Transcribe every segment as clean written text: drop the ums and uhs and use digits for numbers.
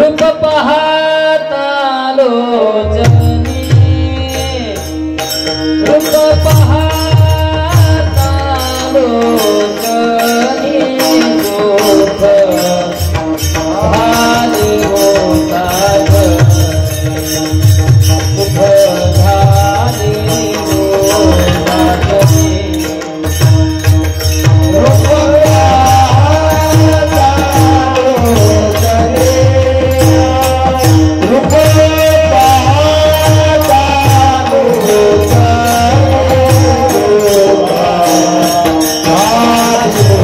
रूप पाहता लोचनी रूप पाहता लोचनी दुःख भाली होता दुःख भाली होता रूप Oh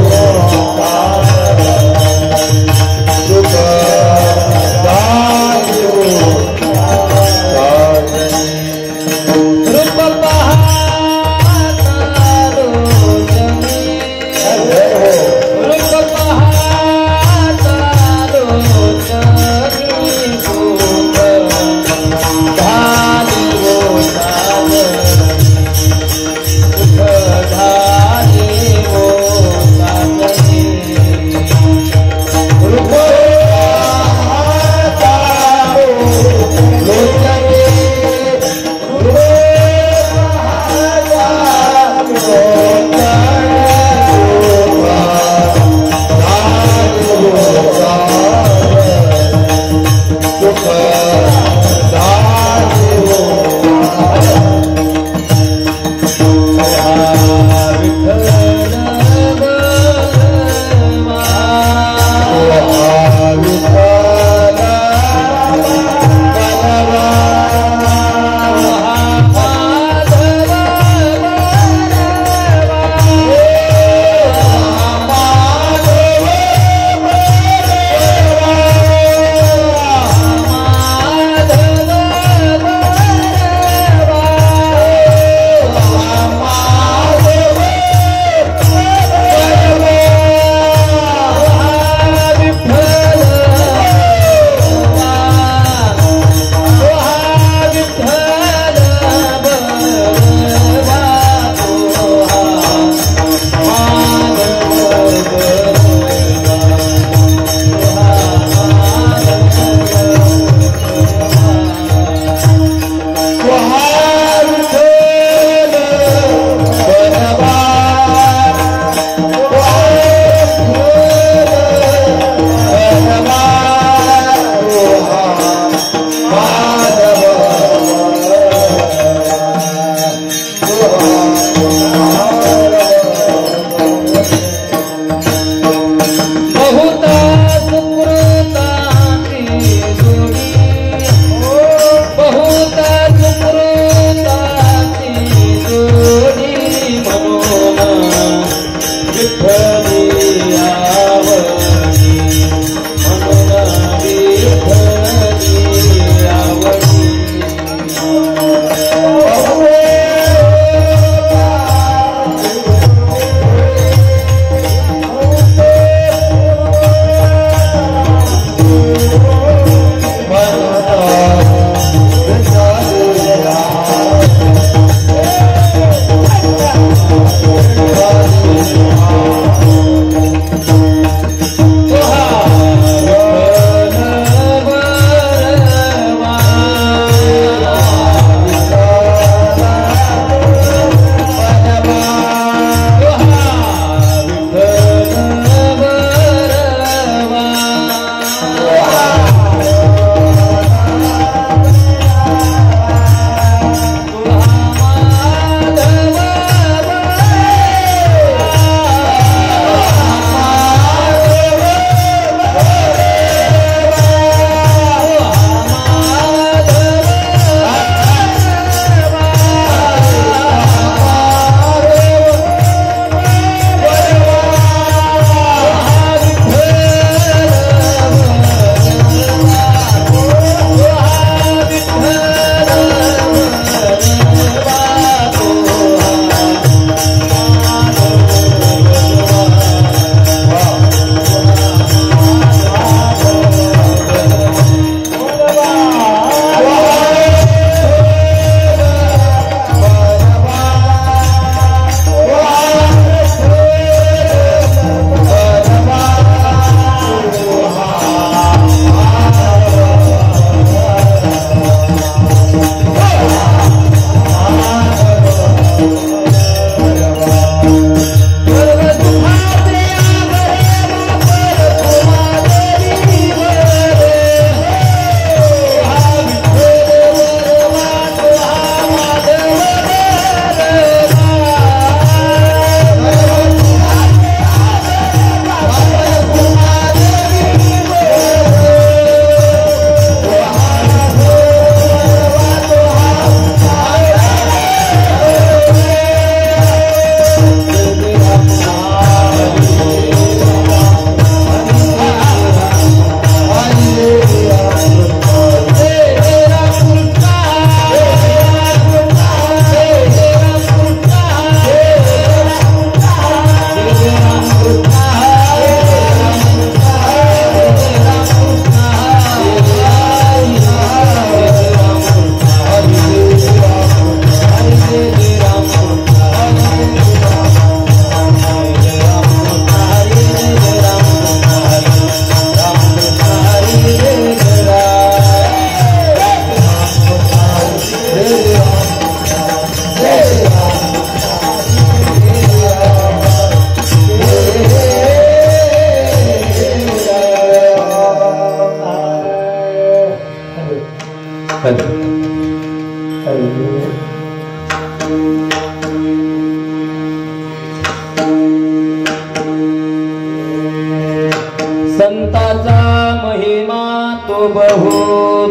संताचा महिमा तो बहु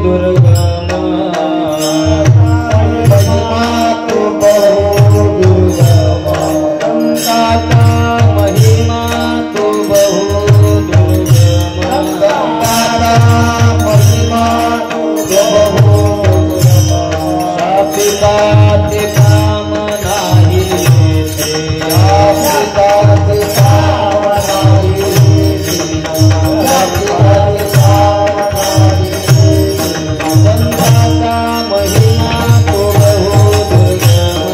दुर्गम, महिमा तो बहु दुर्गम, संताचा महिमा तो बहु दुर्गम, संताचा महिमा तो बहु दुर्गम, शापिताचे काम नाही येते, शापिताचे काम नाही येते, संताचा महिमा तो बहु दुर्गम,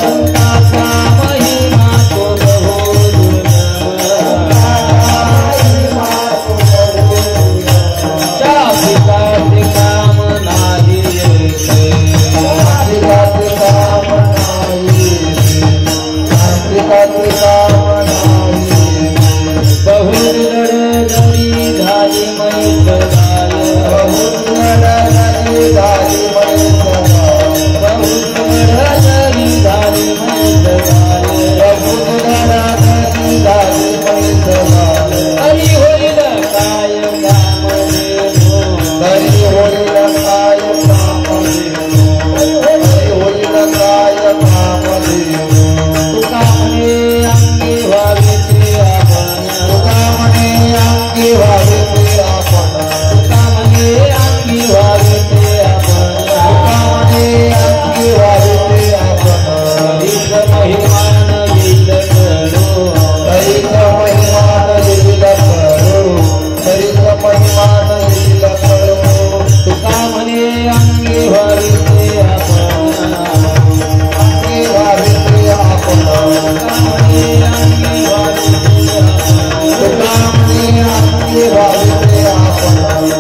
संताचा महिमा तो बहु दुर्गम, शापिताचे काम नाही येते, शापिताचे काम नाही येते, शापिताचे काम नाही येते, बहुत लढली झाली मैत गाय, बहुत लढली झाली मैत गाय, बहुत लढली झाली मैत गाय, बहुत लढली झाली मैत गाय, हरी होईल काय काम देवो, हरी होईल काय काम देवो, हरी होईल काय काम देवो, तुका म्हणे अंगी व्हावे ते आपण, तुका म्हणे अंगी व्हावे ते आपण, तुका म्हणे अंगी व्हावे ते आपण, तुका म्हणे अंगी व्हावे ते आपण, हरीच महिमान येईल करो, हरीच महिमान येईल करो, हरीच महिमान येईल करो, तुका म्हणे अंगी व्हावे ते आपण, अंगी व्हावे ते आपण, तुका म्हणे अंगी व्हावे ते आपण, तुका म्हणे अंगी व्हावे ते आपण,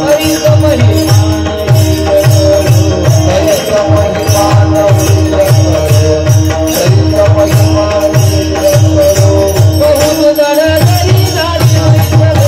हरीच महिमान येईल करो, हरीच महिमान येईल करो, हरीच महिमान येईल करो, बहुत दळदळी झाली मैत गाय,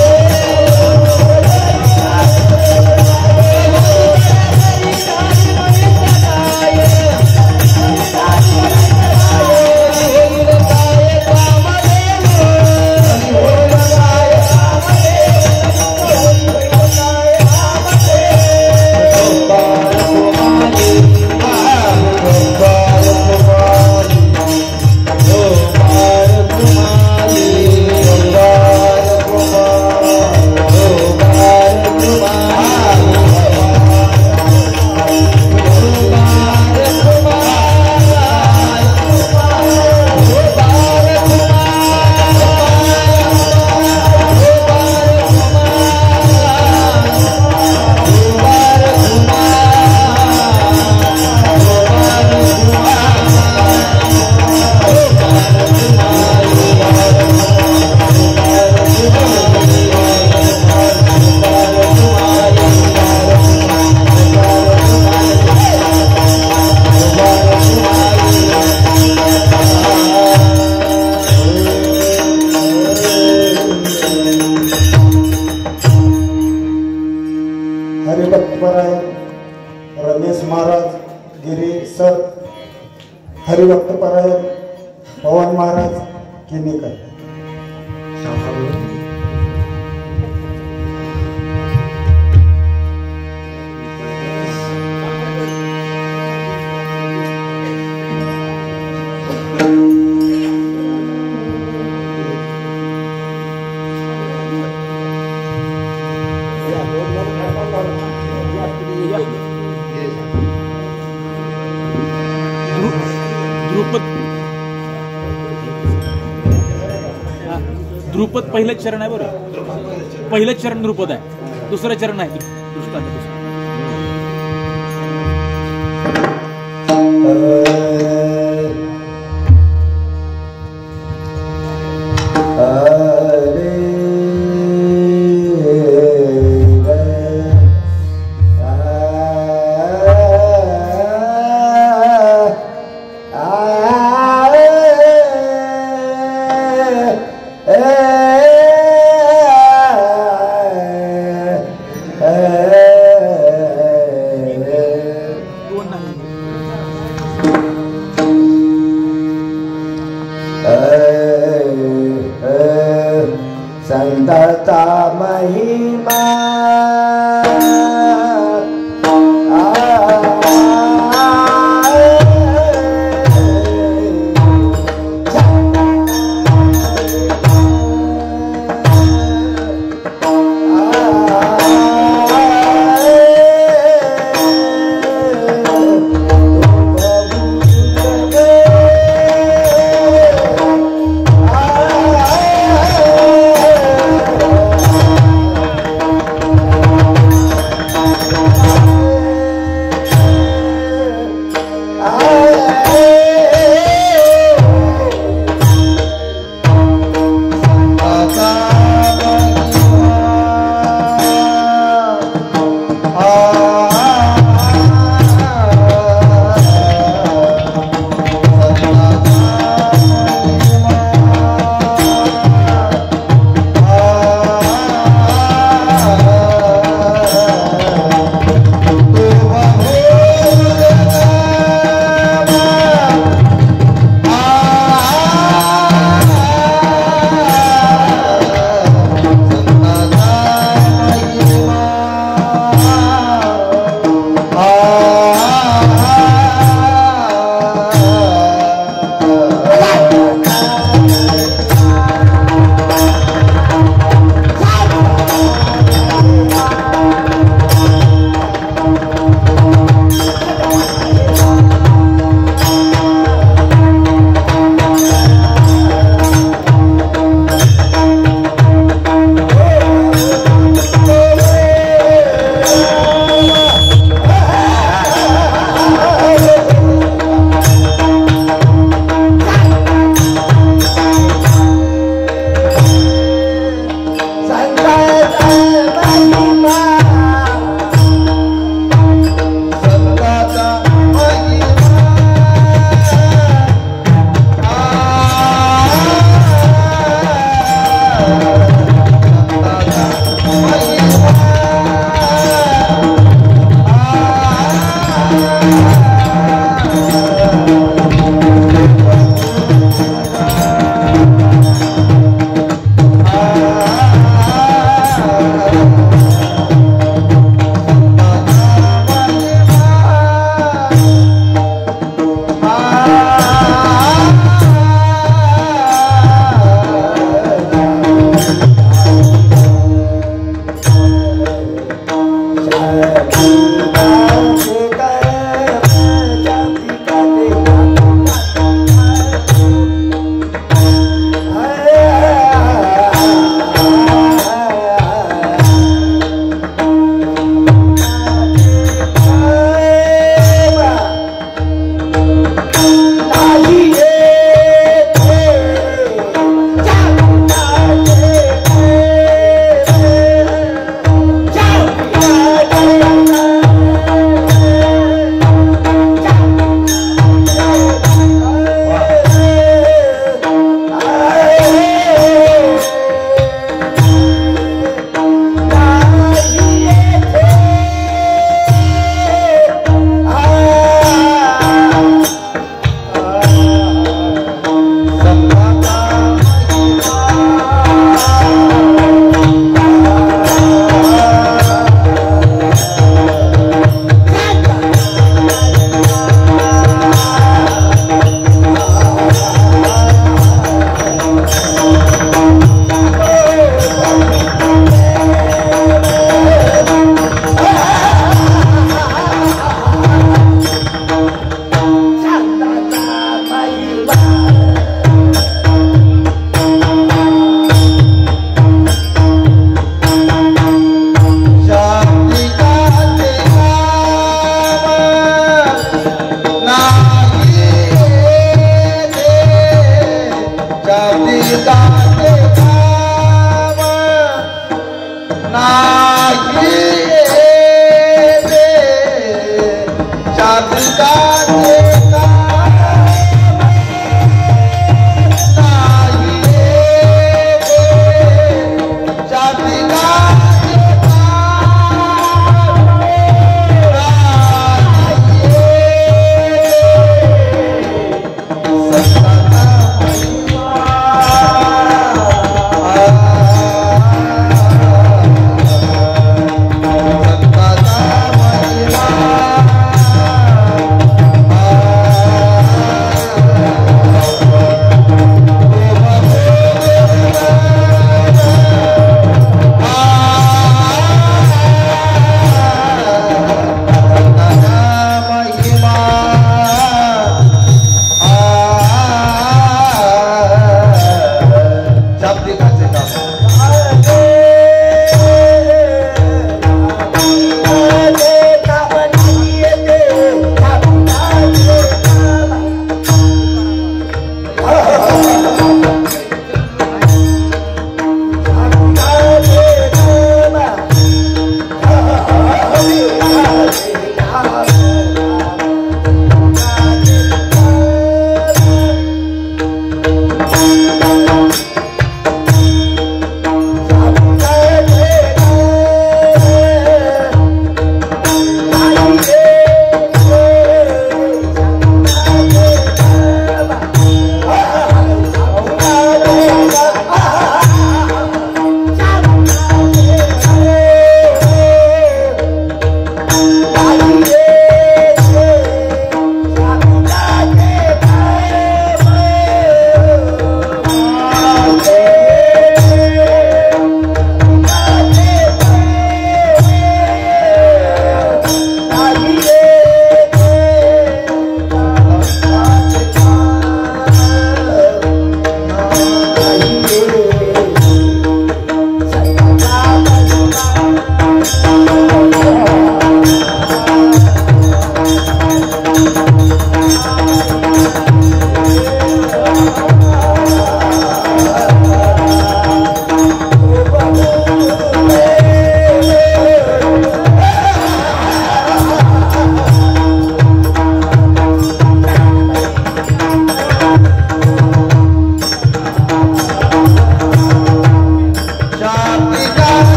हरिभक्तपरायण रमेश महाराज गिरी सर, हरिभक्तपरायण पवन महाराज किनीकर. ध्रुपद पहिलं चरण आहे बरं, पहिलं चरण ध्रुपद आहे, दुसरं चरण आहे दृष्टांत. संताचा महिमा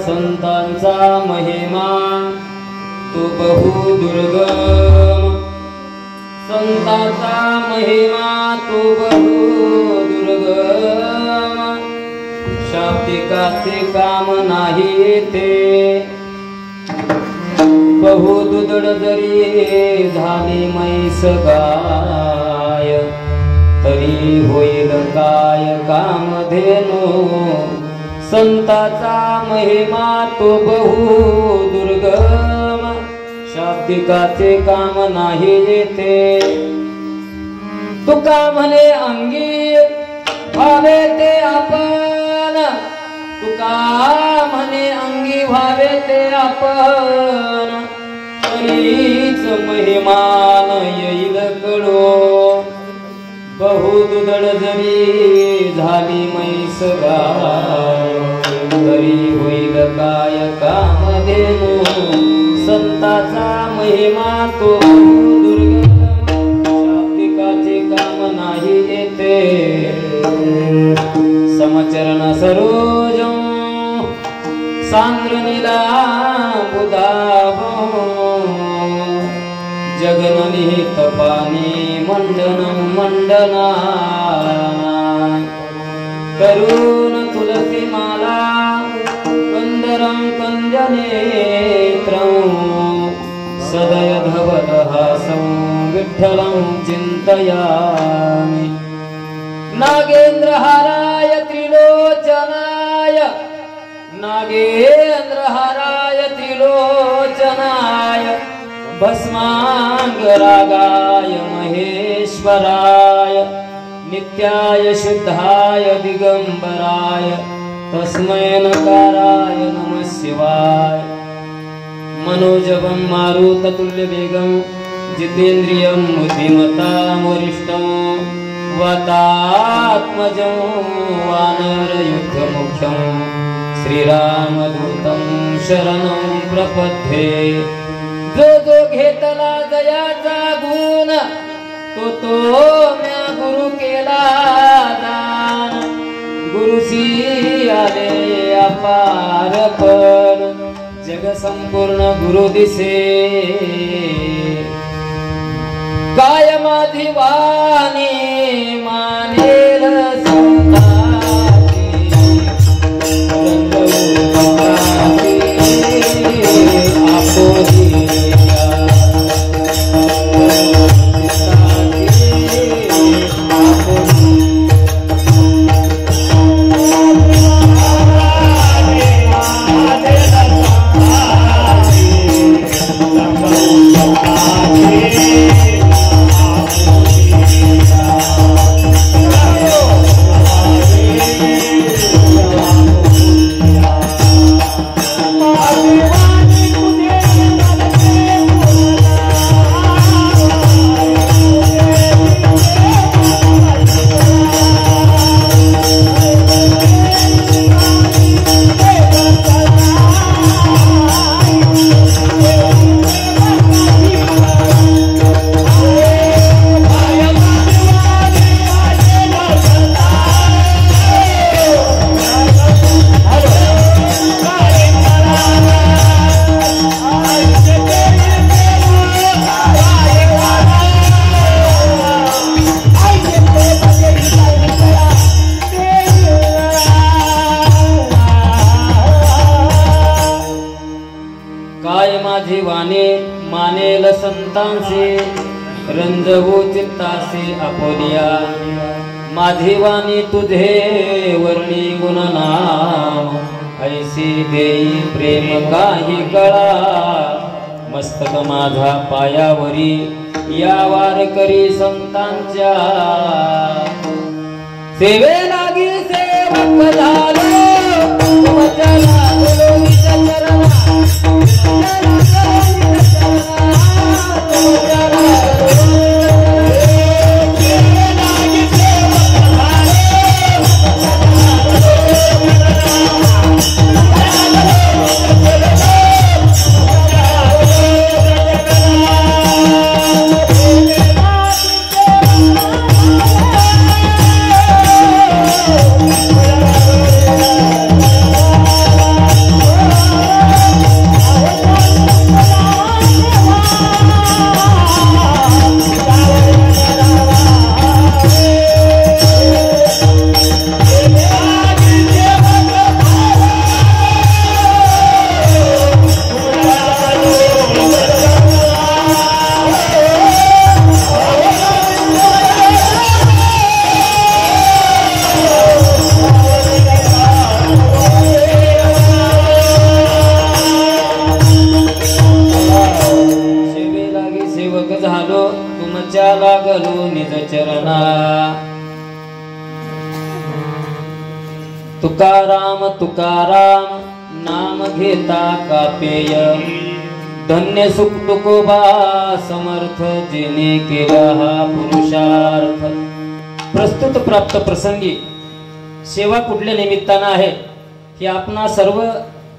संतांचा महिमा तो बहु दुर्गम, संतांचा महिमा तो बहु दुर्गम, शाब्दिकाचे काम नाही ते बहु दुधड जरी झाली म्हैस गाय तरी होईल काय कामधेनु संताचा महिमा तो बहु दुर्गम शाब्दिकाचे काम नाही येते तुका म्हणे अंगी व्हावे ते आपण तुका म्हणे अंगी व्हावे ते आपण तरीच महिमान येईल कडो बहु दुधड जरी झाली म्हैस गाय तरी होईल काय कामधेनु संताचा महिमा तो दुर्गम शाब्दिकाचे काम नाही येते समचरण सरोजं सांद्र नीलांबुदाभो जगननिहित पाणी मंडनं मंडना करुण तुलसी माला कंदरं कंजनेत्रं सदय धवलहासं विठ्ठलं चिन्तयामि नागेन्द्रहाराय त्रिलोचनाय नागेन्द्रहाराय त्रिलोचनाय भस्मांगरागाय महेश्वराय नित्याय शुद्धाय दिगंबराय तस्मै नकाराय नमः शिवाय मनोजवं मारुततुल्यवेगं जितेन्द्रियं बुद्धिमतां वरिष्ठं वातात्मजं वानरयुद्धमुख्यं श्रीरामदूतं शरणं प्रपद्ये जो जो घेतला जयाचा गुण तो म्या गुरु केला दान गुरुसी आले अपारपण जग संपूर्ण गुरु दिसे काय माझी वाणी मानेल संताची मानेल संतांचे रंजवू चित्तासे आपोलिया माझी वाणी तुझे वर्णी गुणनाम ऐसी देई प्रेम काही कळा मस्तक माझा पायावरी या वारकरी संतांच्या सेवे लागी सेवक झालो तुमच्या लागलो चरणा Oh लागलो निज चरणा तुकाराम तुकाराम नाम घेता कापेय धन्य सुख तुकोबा समर्थ जेने केला हा पुरुषार्थ। प्रस्तुत प्राप्त प्रसंगी सेवा कुठल्या निमित्तानं आहे हे आपणा सर्व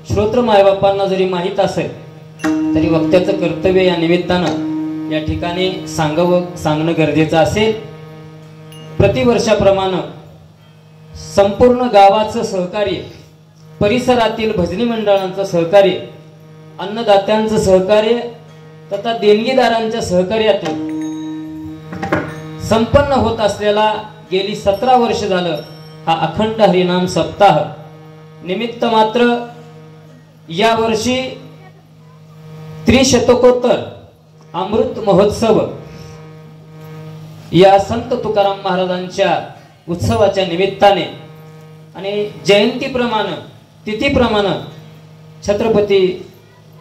श्रोत्र मायबापांना जरी माहीत असेल तरी वक्त्याचं कर्तव्य या निमित्तानं या ठिकाणी सांगणं गरजेचं असेल। प्रतिवर्षाप्रमाणे संपूर्ण गावाचं सहकार्य, परिसरातील भजनी मंडळांचं सहकार्य, अन्नदात्यांचं सहकार्य तथा देणगीदारांच्या सहकार्यातून संपन्न होत असलेला गेली 17 वर्ष झालं हा अखंड हरिनाम सप्ताह निमित्त मात्र या वर्षी त्रिशतकोत्तर अमृत महोत्सव या संत तुकाराम महाराजांच्या उत्सवाच्या निमित्ताने आणि जयंतीप्रमाणे तिथीप्रमाणे छत्रपती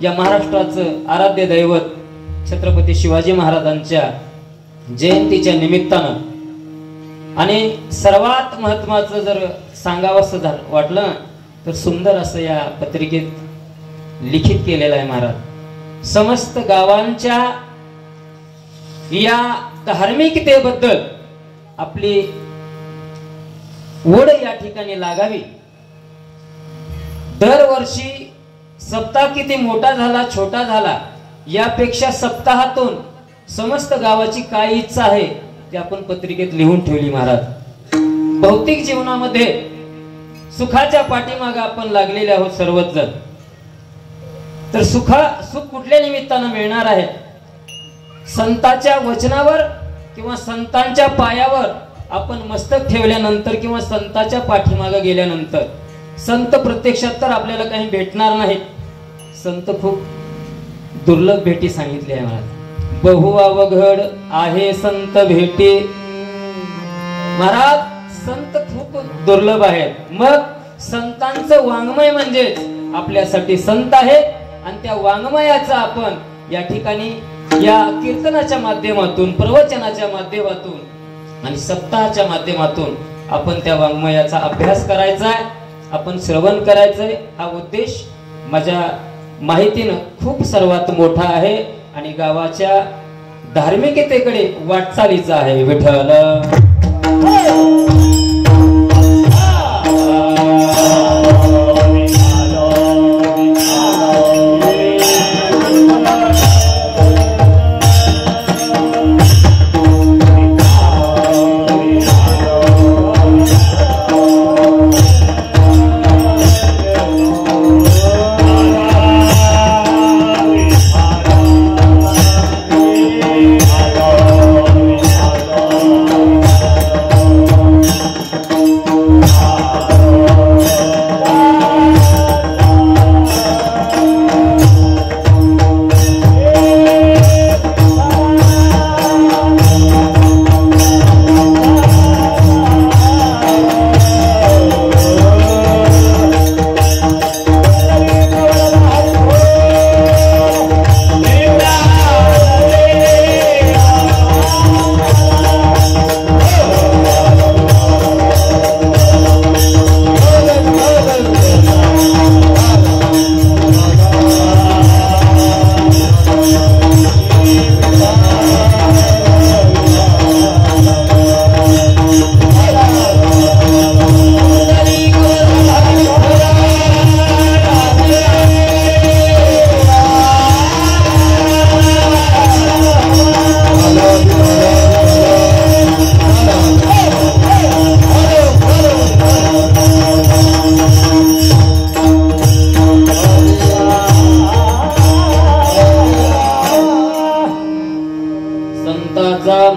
या महाराष्ट्राचं आराध्य दैवत छत्रपती शिवाजी महाराजांच्या जयंतीच्या निमित्तानं आणि सर्वात महत्त्वाचं जर सांगावंसं वाटलं तर सुंदर असं या पत्रिकेत लिखित केलेलं आहे महाराज। समस्त गावांच्या या धार्मिकतेबद्दल आपली ओढ या ठिकाणी लागावी। दरवर्षी सप्ताह किती मोठा झाला छोटा झाला यापेक्षा सप्ताहातून समस्त गावाची काय इच्छा आहे ते आपण पत्रिकेत लिहून ठेवली महाराज। भौतिक जीवनामध्ये सुखाच्या पाठीमागे आपण लागलेले आहोत सर्वच जण, तर सुख कुठल्या निमित्तानं मिळणार आहे? संतांच्या वचनावर किंवा संतांच्या पायावर आपण मस्तक ठेवल्यानंतर किंवा संतांच्या पाठीमागे गेल्यानंतर। संत प्रत्यक्षात तर आपल्याला काही भेटणार नाहीत। संत खूप दुर्लभ भेटी सांगितली आहे महाराज। बहु अवघड आहे संत भेटी महाराज, संत खूप दुर्लभ आहेत। मग संतांचं वाङ्मय म्हणजे आपल्यासाठी संत आहे आणि त्या वाङ्मयाचा आपण या ठिकाणी या कीर्तनाच्या माध्यमातून, प्रवचनाच्या माध्यमातून आणि सप्ताहाच्या माध्यमातून आपण त्या वाङ्मयाचा अभ्यास करायचा आहे, आपण श्रवण करायचंय। हा उद्देश माझ्या माहितीनं खूप सर्वात मोठा आहे आणि गावाच्या धार्मिकतेकडे वाटचालीचा आहे। विठ्ठल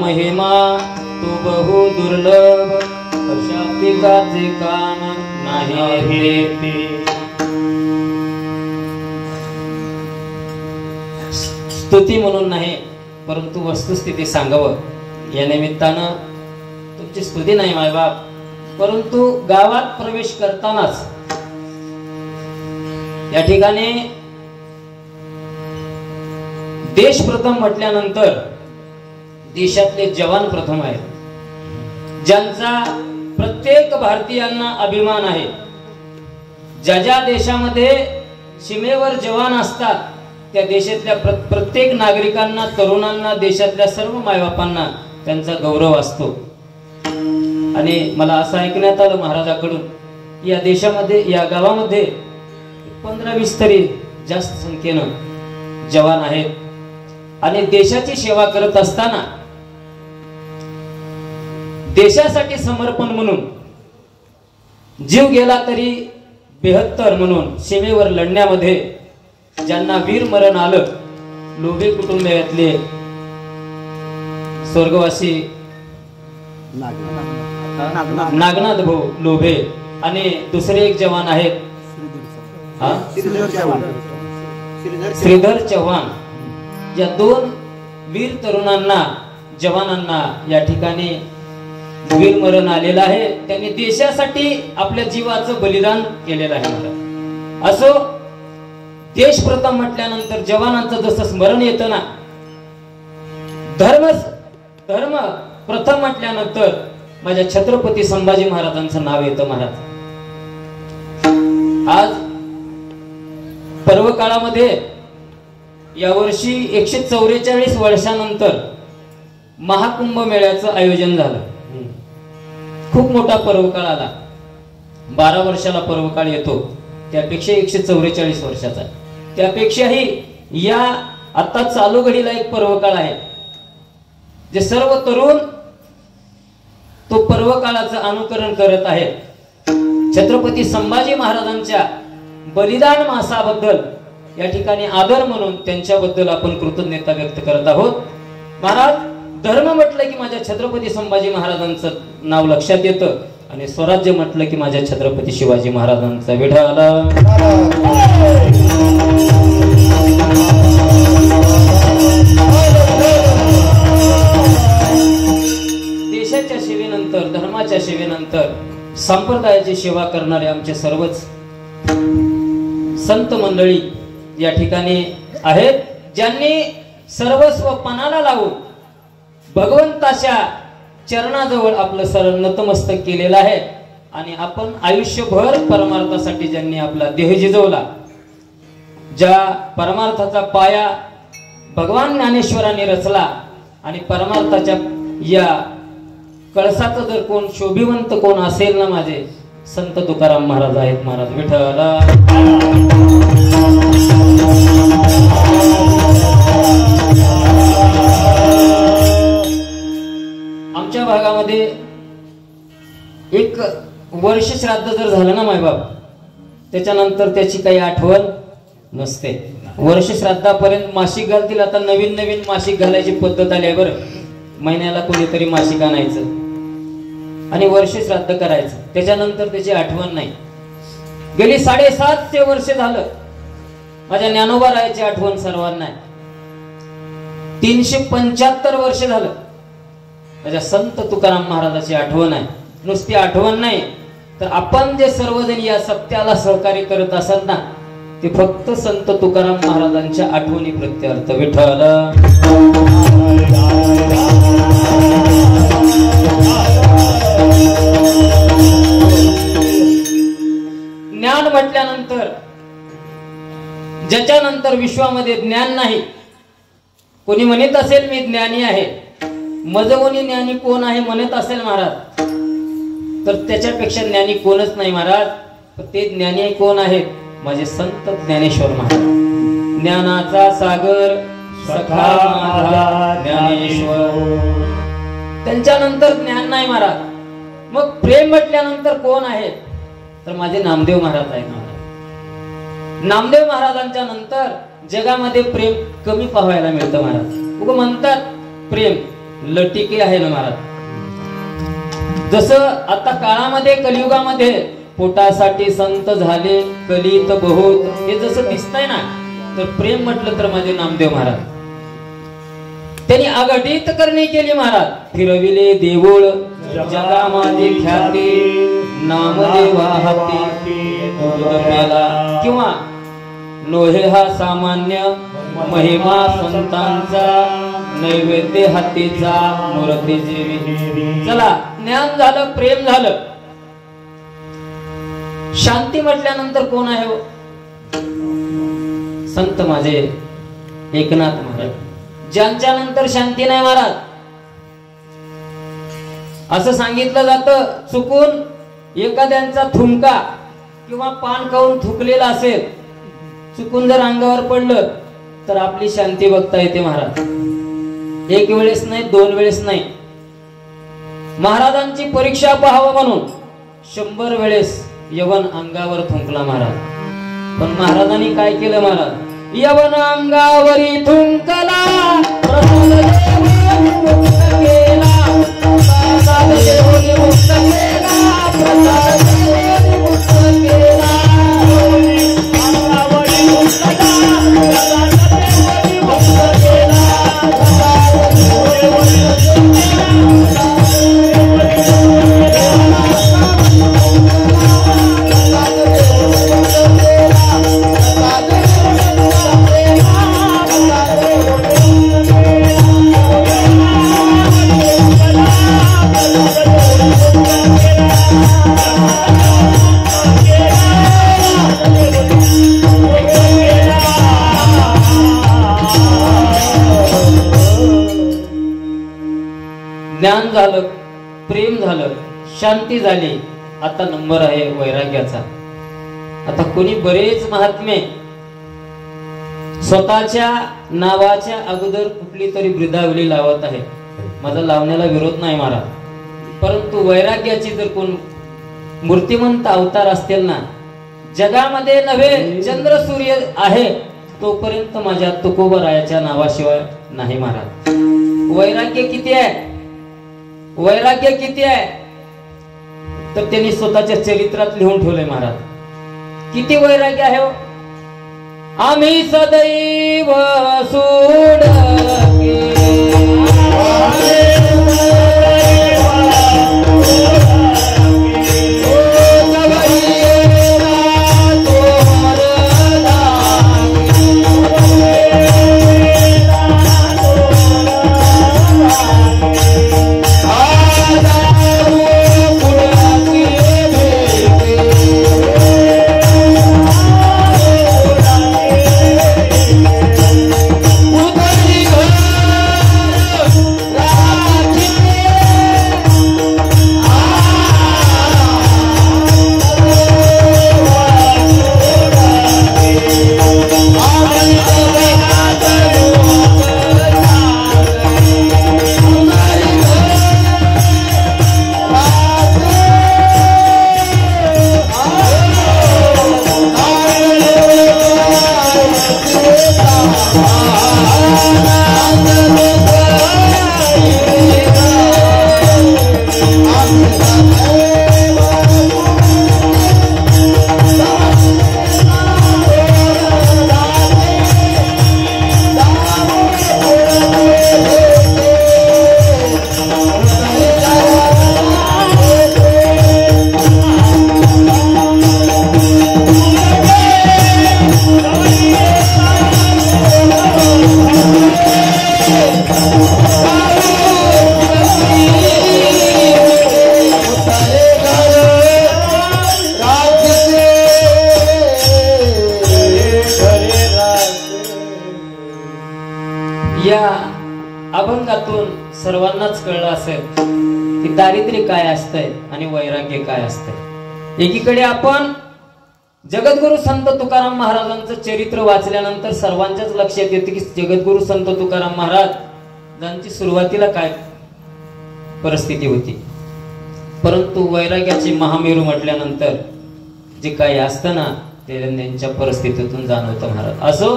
महिमा तू बहु दुर्लभ, अशा पिकाचे काम नाही ते। स्तुती म्हणून नाही परंतु वस्तुस्थिती सांगावं या निमित्तानं तुमची स्तुती नाही मायबाप, परंतु गावात प्रवेश करतानाच या ठिकाणी देश प्रथम म्हटल्यानंतर देशातले जवान प्रथम आहेत, ज्यांचा प्रत्येक भारतीयांना अभिमान आहे. ज्या ज्या देशामध्ये सीमेवर जवान असतात त्या देशातल्या प्रत्येक नागरिकांना, तरुणांना, देशातल्या सर्व मायबापांना त्यांचा गौरव असतो. आणि मला असं ऐकण्यात आलं महाराजाकडून, या देशामध्ये, या गावामध्ये 15-20 तरी जास्त संख्येनं जवान आहेत. आणि देशाची सेवा करत असताना देशासाठी समर्पण म्हणून, जीव गेला तरी बेहत्तर म्हणून सीमेवर लढण्यामध्ये ज्यांना वीर मरण आलं, लोभे कुटुंबातले स्वर्गवासी नागनाथ भाऊ लोभे आणि दुसरे एक जवान आहेत श्रीधर चव्हाण, या 2 वीर तरुणांना, जवानांना या ठिकाणी वीर मरण आलेलं आहे. त्यांनी देशासाठी आपल्या जीवाचं बलिदान केलेलं आहे. असो, देश प्रथम म्हटल्यानंतर जवानांचं जसं स्मरण येतं ना, धर्म प्रथम म्हटल्यानंतर माझ्या छत्रपती संभाजी महाराजांचं नाव येतं. महाराज आज पर्व काळामध्ये यावर्षी 144 वर्षानंतर महाकुंभ मेळ्याचं आयोजन झालं. खूप मोठा पर्वकाळ आला. 12 वर्षाला पर्वकाळ येतो, त्यापेक्षा 144 वर्षाचा. त्यापेक्षाही या आता चालू घडीला एक पर्वकाळ आहे, जे सर्व तरुण तो पर्वकाळाचं अनुकरण करत आहेत. छत्रपती संभाजी महाराजांच्या बलिदान मासाबद्दल या ठिकाणी आदर म्हणून त्यांच्याबद्दल आपण कृतज्ञता व्यक्त करत आहोत. महाराज, धर्म म्हटलं की माझ्या छत्रपती संभाजी महाराजांचं नाव लक्षात येतं, आणि स्वराज्य म्हटलं की माझ्या छत्रपती शिवाजी महाराजांचा विठ्ठल. देशाच्या सेवेनंतर, धर्माच्या सेवेनंतर संप्रदायाची सेवा करणारे आमचे सर्वच संत मंडळी या ठिकाणी आहेत, ज्यांनी सर्वस्व पणाला लावून भगवंताच्या चरणाजवळ आपलं सरळ नतमस्तक केलेलं आहे. आणि आपण आयुष्यभर परमार्थासाठी ज्यांनी आपला देह झिजवला, ज्या परमार्थाचा पाया भगवान ज्ञानेश्वरांनी रचला, आणि परमार्थाच्या या कळसाचं जर कोण शोभिवंत कोण असेल ना, माझे संत तुकाराम महाराज आहेत. महाराज विठ्ठल. आमच्या भागामध्ये एक वर्ष श्राद्ध जर झालं ना मायबाप, त्याच्यानंतर त्याची काही आठवण नसते. वर्ष श्राद्धापर्यंत मासिक घालतील. आता नवीन नवीन मासिक घालायची पद्धत आली आहे बरं. महिन्याला कोणीतरी मासिक आणायचं आणि वर्ष श्राद्ध करायचं, त्याच्यानंतर त्याची आठवण नाही. गेली 7.5 वर्ष झालं माझ्या ज्ञानोबा रायाची आठवण सर्वांना आहे. 375 वर्ष झालं माझ्या संत तुकाराम महाराजाची आठवण आहे. नुसती आठवण नाही, तर आपण जे सर्वजण या सत्याला सहकार्य करत असाल ना, ते फक्त संत तुकाराम महाराजांच्या आठवणी प्रत्यर्थ. विठ्ठल. ज्ञान म्हटल्यानंतर, ज्याच्यानंतर विश्वामध्ये ज्ञान नाही. कोणी म्हणत असेल मी ज्ञानी आहे, मजवणी ज्ञानी कोण आहे म्हणत असेल महाराज, तर त्याच्यापेक्षा ज्ञानी कोणच नाही महाराज. ते ज्ञानी कोण आहेत? माझे संत ज्ञानेश्वर महाराज. ज्ञानाचा सागर सखा माझा ज्ञानेश्वर. त्यांच्यानंतर ज्ञान नाही महाराज. मग प्रेम म्हटल्यानंतर कोण आहे? तर माझे नामदेव महाराज आहेत. नामदेव महाराजांच्या नंतर जगामध्ये प्रेम कमी पाहायला मिळतं महाराज. उगा म्हणतात प्रेम लटिके आहे ना महाराज. जसं आता काळामध्ये, कलियुगामध्ये पोटासाठी संत झाले कलित बहुत, हे जसं दिसतंय ना, तर प्रेम म्हटलं तर माझे नामदेव महाराज. त्यांनी अघटित करणे केली महाराज. फिरविले देऊळ जगामध्ये ख्याती, नामदेवा हाती किंवा लोहे हा सामान्य महिमा संतांचा, नैवेद्य हातीचा मूर्ती जेवी. चला, ज्ञान झालं, प्रेम झालं. शांती म्हटल्यानंतर कोण आहे हो? संत माझे एकनाथ महाराज, ज्यांच्या नंतर शांती नाही महाराज. असं सांगितलं जातं, चुकून एखाद्यांचा थुंका किंवा पान खाऊन थुकलेला असेल, चुकून जर अंगावर पडलं तर आपली शांती बघता येते महाराज. एक वेळेस नाही, दोन वेळेस नाही, महाराजांची परीक्षा पाहावं म्हणून 100 वेळेस यवन अंगावर थुंकला महाराज. पण महाराजांनी काय केलं महाराज? यवन अंगावरी थुंकला, प्रसाद देऊन मुक्त केला, प्रसाद देऊन मुक्त केला, प्रसाद देऊन मुक्त केला. अंगावरी थुंकला, प्रसाद देऊन मुक्त केला, प्रसाद देऊन मुक्त केला. ज्ञान झालं, प्रेम झालं, शांती झाली. आता नंबर आहे वैराग्याचा. आता कोणी बरेच महात्मे स्वतःच्या नावाच्या अगोदर कुठली तरी ब्रिदावली लावत आहे. माझा लावण्याला विरोध नाही महाराज, परंतु वैराग्याची जर कोण मूर्तिमंत अवतार असतील ना, जगामध्ये नव्हे चंद्र सूर्य आहे तोपर्यंत माझ्या तुकोबरायाच्या नावाशिवाय नाही महाराज. वैराग्य किती आहे? वैराग्य किती आहे तर त्यांनी स्वतःच्या चरित्रात लिहून ठेवले महाराज. किती वैराग्य आहे हो? आम्ही सदैव सोडके अभंगातून सर्वांनाच कळलं असेल की दारिद्र्य काय असतंय आणि वैराग्य काय असतंय. एकीकडे आपण जगद्गुरु संत तुकाराम महाराजांचं चरित्र वाचल्यानंतर सर्वांच्याच लक्षात येते की जगद्गुरु संत तुकाराम महाराज यांची सुरुवातीला काय परिस्थिती होती, परंतु वैराग्याचे महामेरू म्हटल्यानंतर जे काही असतं ना ते त्यांच्या परिस्थितीतून जाणवतं महाराज. असो,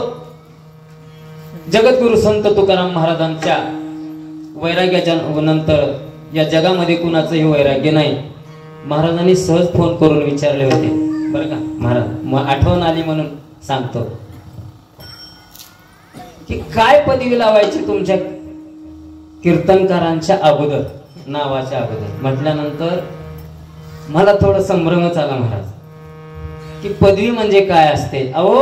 जगद्गुरु संत तुकाराम महाराजांच्या वैराग्याच्या नंतर या जगामध्ये कुणाचंही वैराग्य नाही. महाराजांनी सहज फोन करून विचारले होते बरं का महाराज, मग आठवण आली म्हणून सांगतो की काय पदवी लावायची तुमच्या कीर्तनकारांच्या अगोदर, नावाच्या अगोदर. म्हटल्यानंतर मला थोडं संभ्रमच आला महाराज की पदवी म्हणजे काय असते. अहो,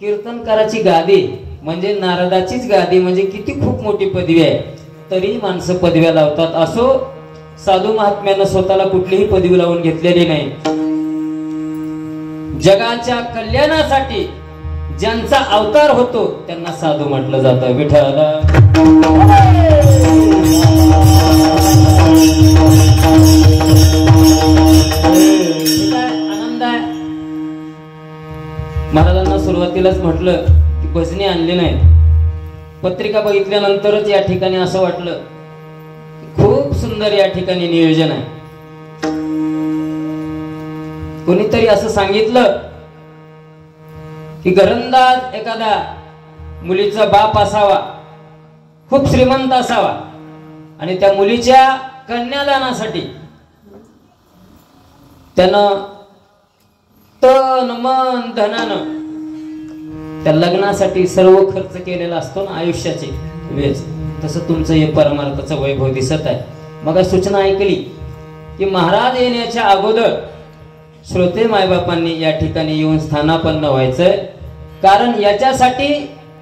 कीर्तनकाराची गादी म्हणजे नारदाचीच गादी म्हणजे किती खूप मोठी पदवी आहे, तरी माणसं पदव्या लावतात. असो, साधू महात्म्यानं स्वतःला कुठलीही पदवी लावून घेतलेली नाही. जगाच्या कल्याणासाठी ज्यांचा अवतार होतो त्यांना साधू म्हटलं जातं. विठ्ठला आनंद आहे. महाराजांना सुरुवातीलाच म्हटलं की भजनी आणली नाही. पत्रिका बघितल्यानंतरच या ठिकाणी असं वाटलं खूप सुंदर या ठिकाणी नियोजन आहे. कोणीतरी असं सांगितलं की घरंदाज एखादा मुलीचा बाप असावा, खूप श्रीमंत असावा आणि त्या मुलीच्या कन्यादानासाठी त्यानं तन मन धनानं त्या लग्नासाठी सर्व खर्च केलेला असतो ना आयुष्याचे वेळेस, तसं तुमचं हे परमार्थाचं वैभव दिसत आहे. मग सूचना ऐकली की महाराज येण्याच्या अगोदर श्रोते मायबापांनी या ठिकाणी येऊन स्थानापन्न व्हायचंय. कारण याच्यासाठी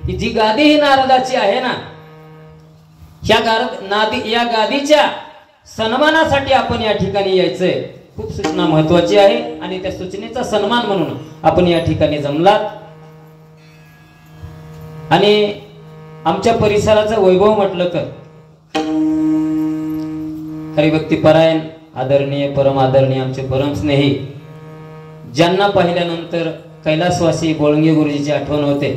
की जी गादी ही नारदाची आहे ना, या गादीच्या सन्मानासाठी आपण या ठिकाणी यायचंय. खूप सूचना महत्वाची आहे आणि त्या सूचनेचा सन्मान म्हणून आपण या ठिकाणी जमलात. आणि आमच्या परिसराचं वैभव म्हटलं तर हरिभक्ती परायण आदरणीय परम आदरणीय आमचे परम स्नेही, ज्यांना पाहिल्यानंतर कैलासवासी बोळंगे गुरुजीची आठवण होते.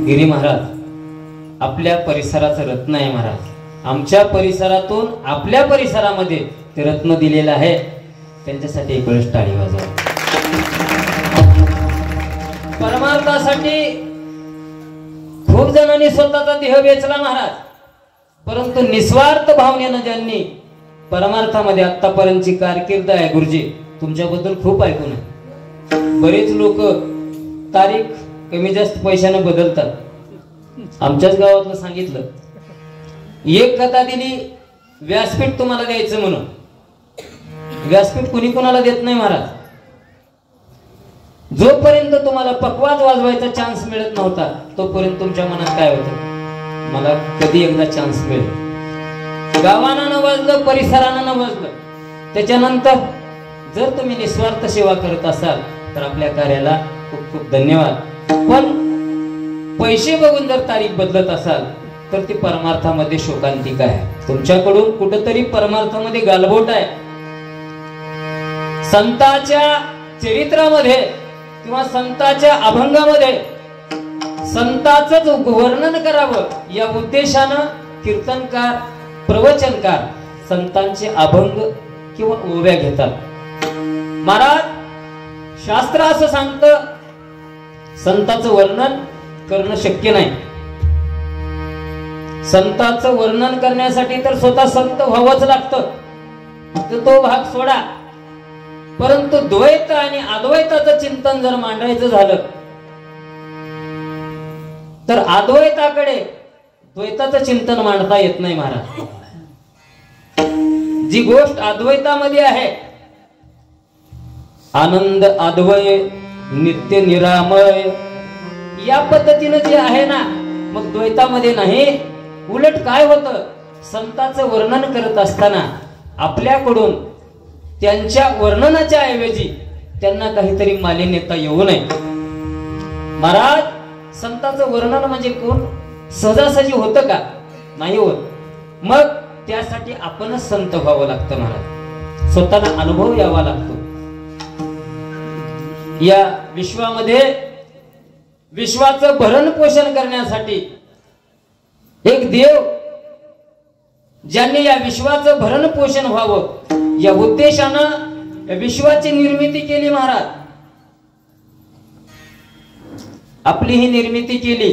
गिरी महाराज आपल्या परिसराचं रत्न आहे. महाराज आमच्या परिसरातून आपल्या परिसरामध्ये ते रत्न दिलेलं आहे. त्यांच्यासाठी एक वेळेस टाळी वाजवा. परमार्थासाठी खूप जणांनी स्वतःचा देह वेचला महाराज, परंतु निस्वार्थ भावनेनं ज्यांनी परमार्थामध्ये आतापर्यंतची कारकीर्द आहे गुरुजी, तुमच्याबद्दल खूप ऐकून आहे. बरेच लोक तारीख कमी जास्त पैशाने बदलतात. आमच्याच गावातलं सांगितलं, एक कथा दिली व्यासपीठ तुम्हाला द्यायचं म्हणून. व्यासपीठ कुणी कुणाला देत नाही महाराज. जोपर्यंत तुम्हाला पकवाज वाजवायचा चान्स मिळत नव्हता तोपर्यंत तुमच्या मनात काय होतं, मला कधी एकदा चान्स मिळेल. गावानं न वाजलं, परिसरानं न वाजलं, त्याच्यानंतर जर तुम्ही निस्वार्थ सेवा करत असाल तर आपल्या कार्याला खूप खूप धन्यवाद. पण पैसे बघून जर तारीख बदलत असाल तर ती परमार्थामध्ये शोकांतिका आहे. तुमच्याकडून कुठेतरी परमार्थामध्ये गालबोट आहे. संतांच्या चरित्रामध्ये किंवा संतांच्या अभंगामध्ये संतांचंच वर्णन करावं या उद्देशानं कीर्तनकार प्रवचनकार संतांचे अभंग किंवा ओव्या घेतात. महाराज शास्त्र असं सांगतं संतांचं वर्णन करणं शक्य नाही. संतांचं वर्णन करण्यासाठी तर स्वतः संत व्हावंच लागतं, तर तो भाग सोडा. परंतु द्वैत आणि अद्वैताचं चिंतन जर मांडायचं झालं तर अद्वैताकडे द्वैताचं चिंतन मांडता येत नाही महाराज. जी गोष्ट अद्वैतामध्ये आहे, आनंद अद्वय नित्य निरामय या पद्धतीने जे आहे ना, मग द्वैतामध्ये नाही. उलट काय होतं, संतांचं वर्णन करत असताना आपल्याकडून त्यांच्या वर्णनाच्या ऐवजी त्यांना काहीतरी मालिन्यता येऊ नये. महाराज संतांचं वर्णन म्हणजे कोण सहजासहजी होतं का? नाही होत. मग त्यासाठी आपणच संत व्हावं लागतं महाराज. स्वतःला अनुभव यावा लागतो. या विश्वामध्ये विश्वाचं भरण पोषण करण्यासाठी एक देव ज्यांनी या विश्वाचं भरण पोषण व्हावं या उद्देशानं या विश्वाची निर्मिती केली महाराज. आपली ही निर्मिती केली.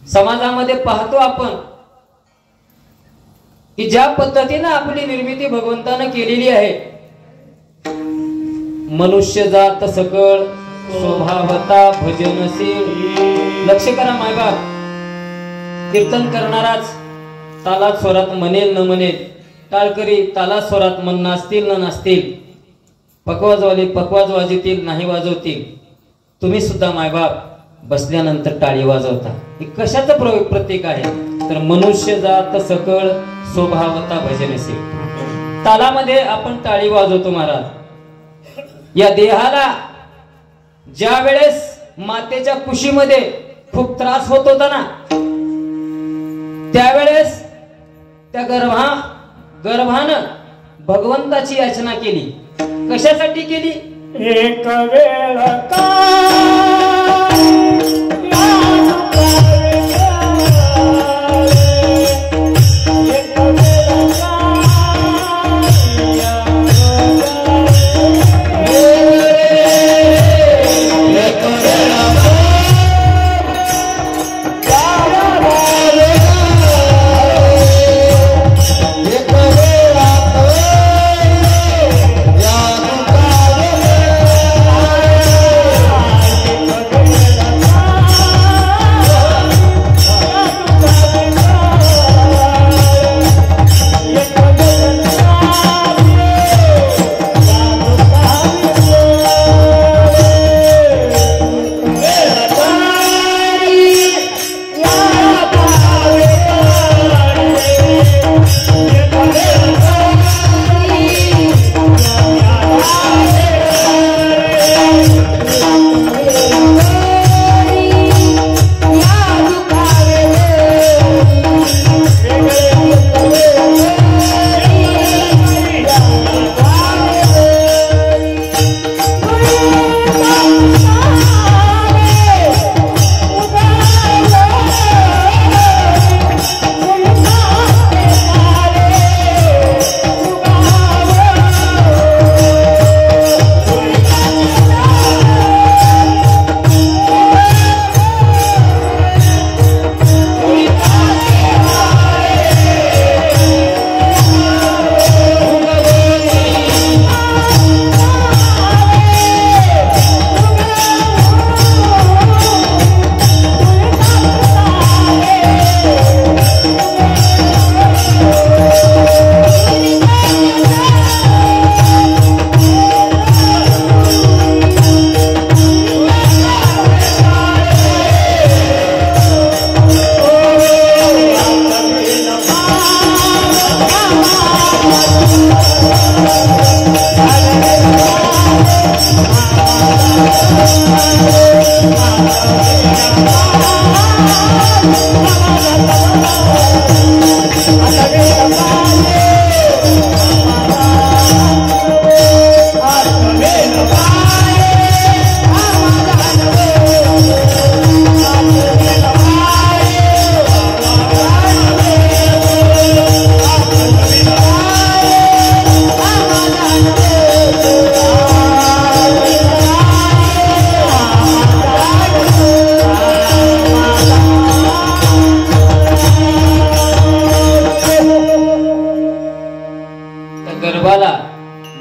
समाजामध्ये पाहतो आपण की ज्या पद्धतीनं आपली निर्मिती भगवंतानं केलेली आहे, मनुष्य जात सकळ स्वभावता भजनशील. लक्ष करा मायबाप, कीर्तन करणाराच तालात स्वरात म्हणेल न म्हणेल, टाळकरी तालात स्वरात मन नाचतील न नाचतील, पकवाजवाले पकवाज वाजवतील नाही वाजवतील. तुम्ही सुद्धा मायबाप बसल्यानंतर टाळी वाजवता, हे कशाचं प्रतीक आहे? तर मनुष्य जात सकळ स्वभावता भजनसे. तालामध्ये आपण टाळी वाजवतो महाराज. या देहाला ज्या वेळेस मातेच्या कुशीमध्ये खूप त्रास होत होता ना, त्यावेळेस त्या गर्भानं भगवंताची याचना केली. कशासाठी केली? एक वेळ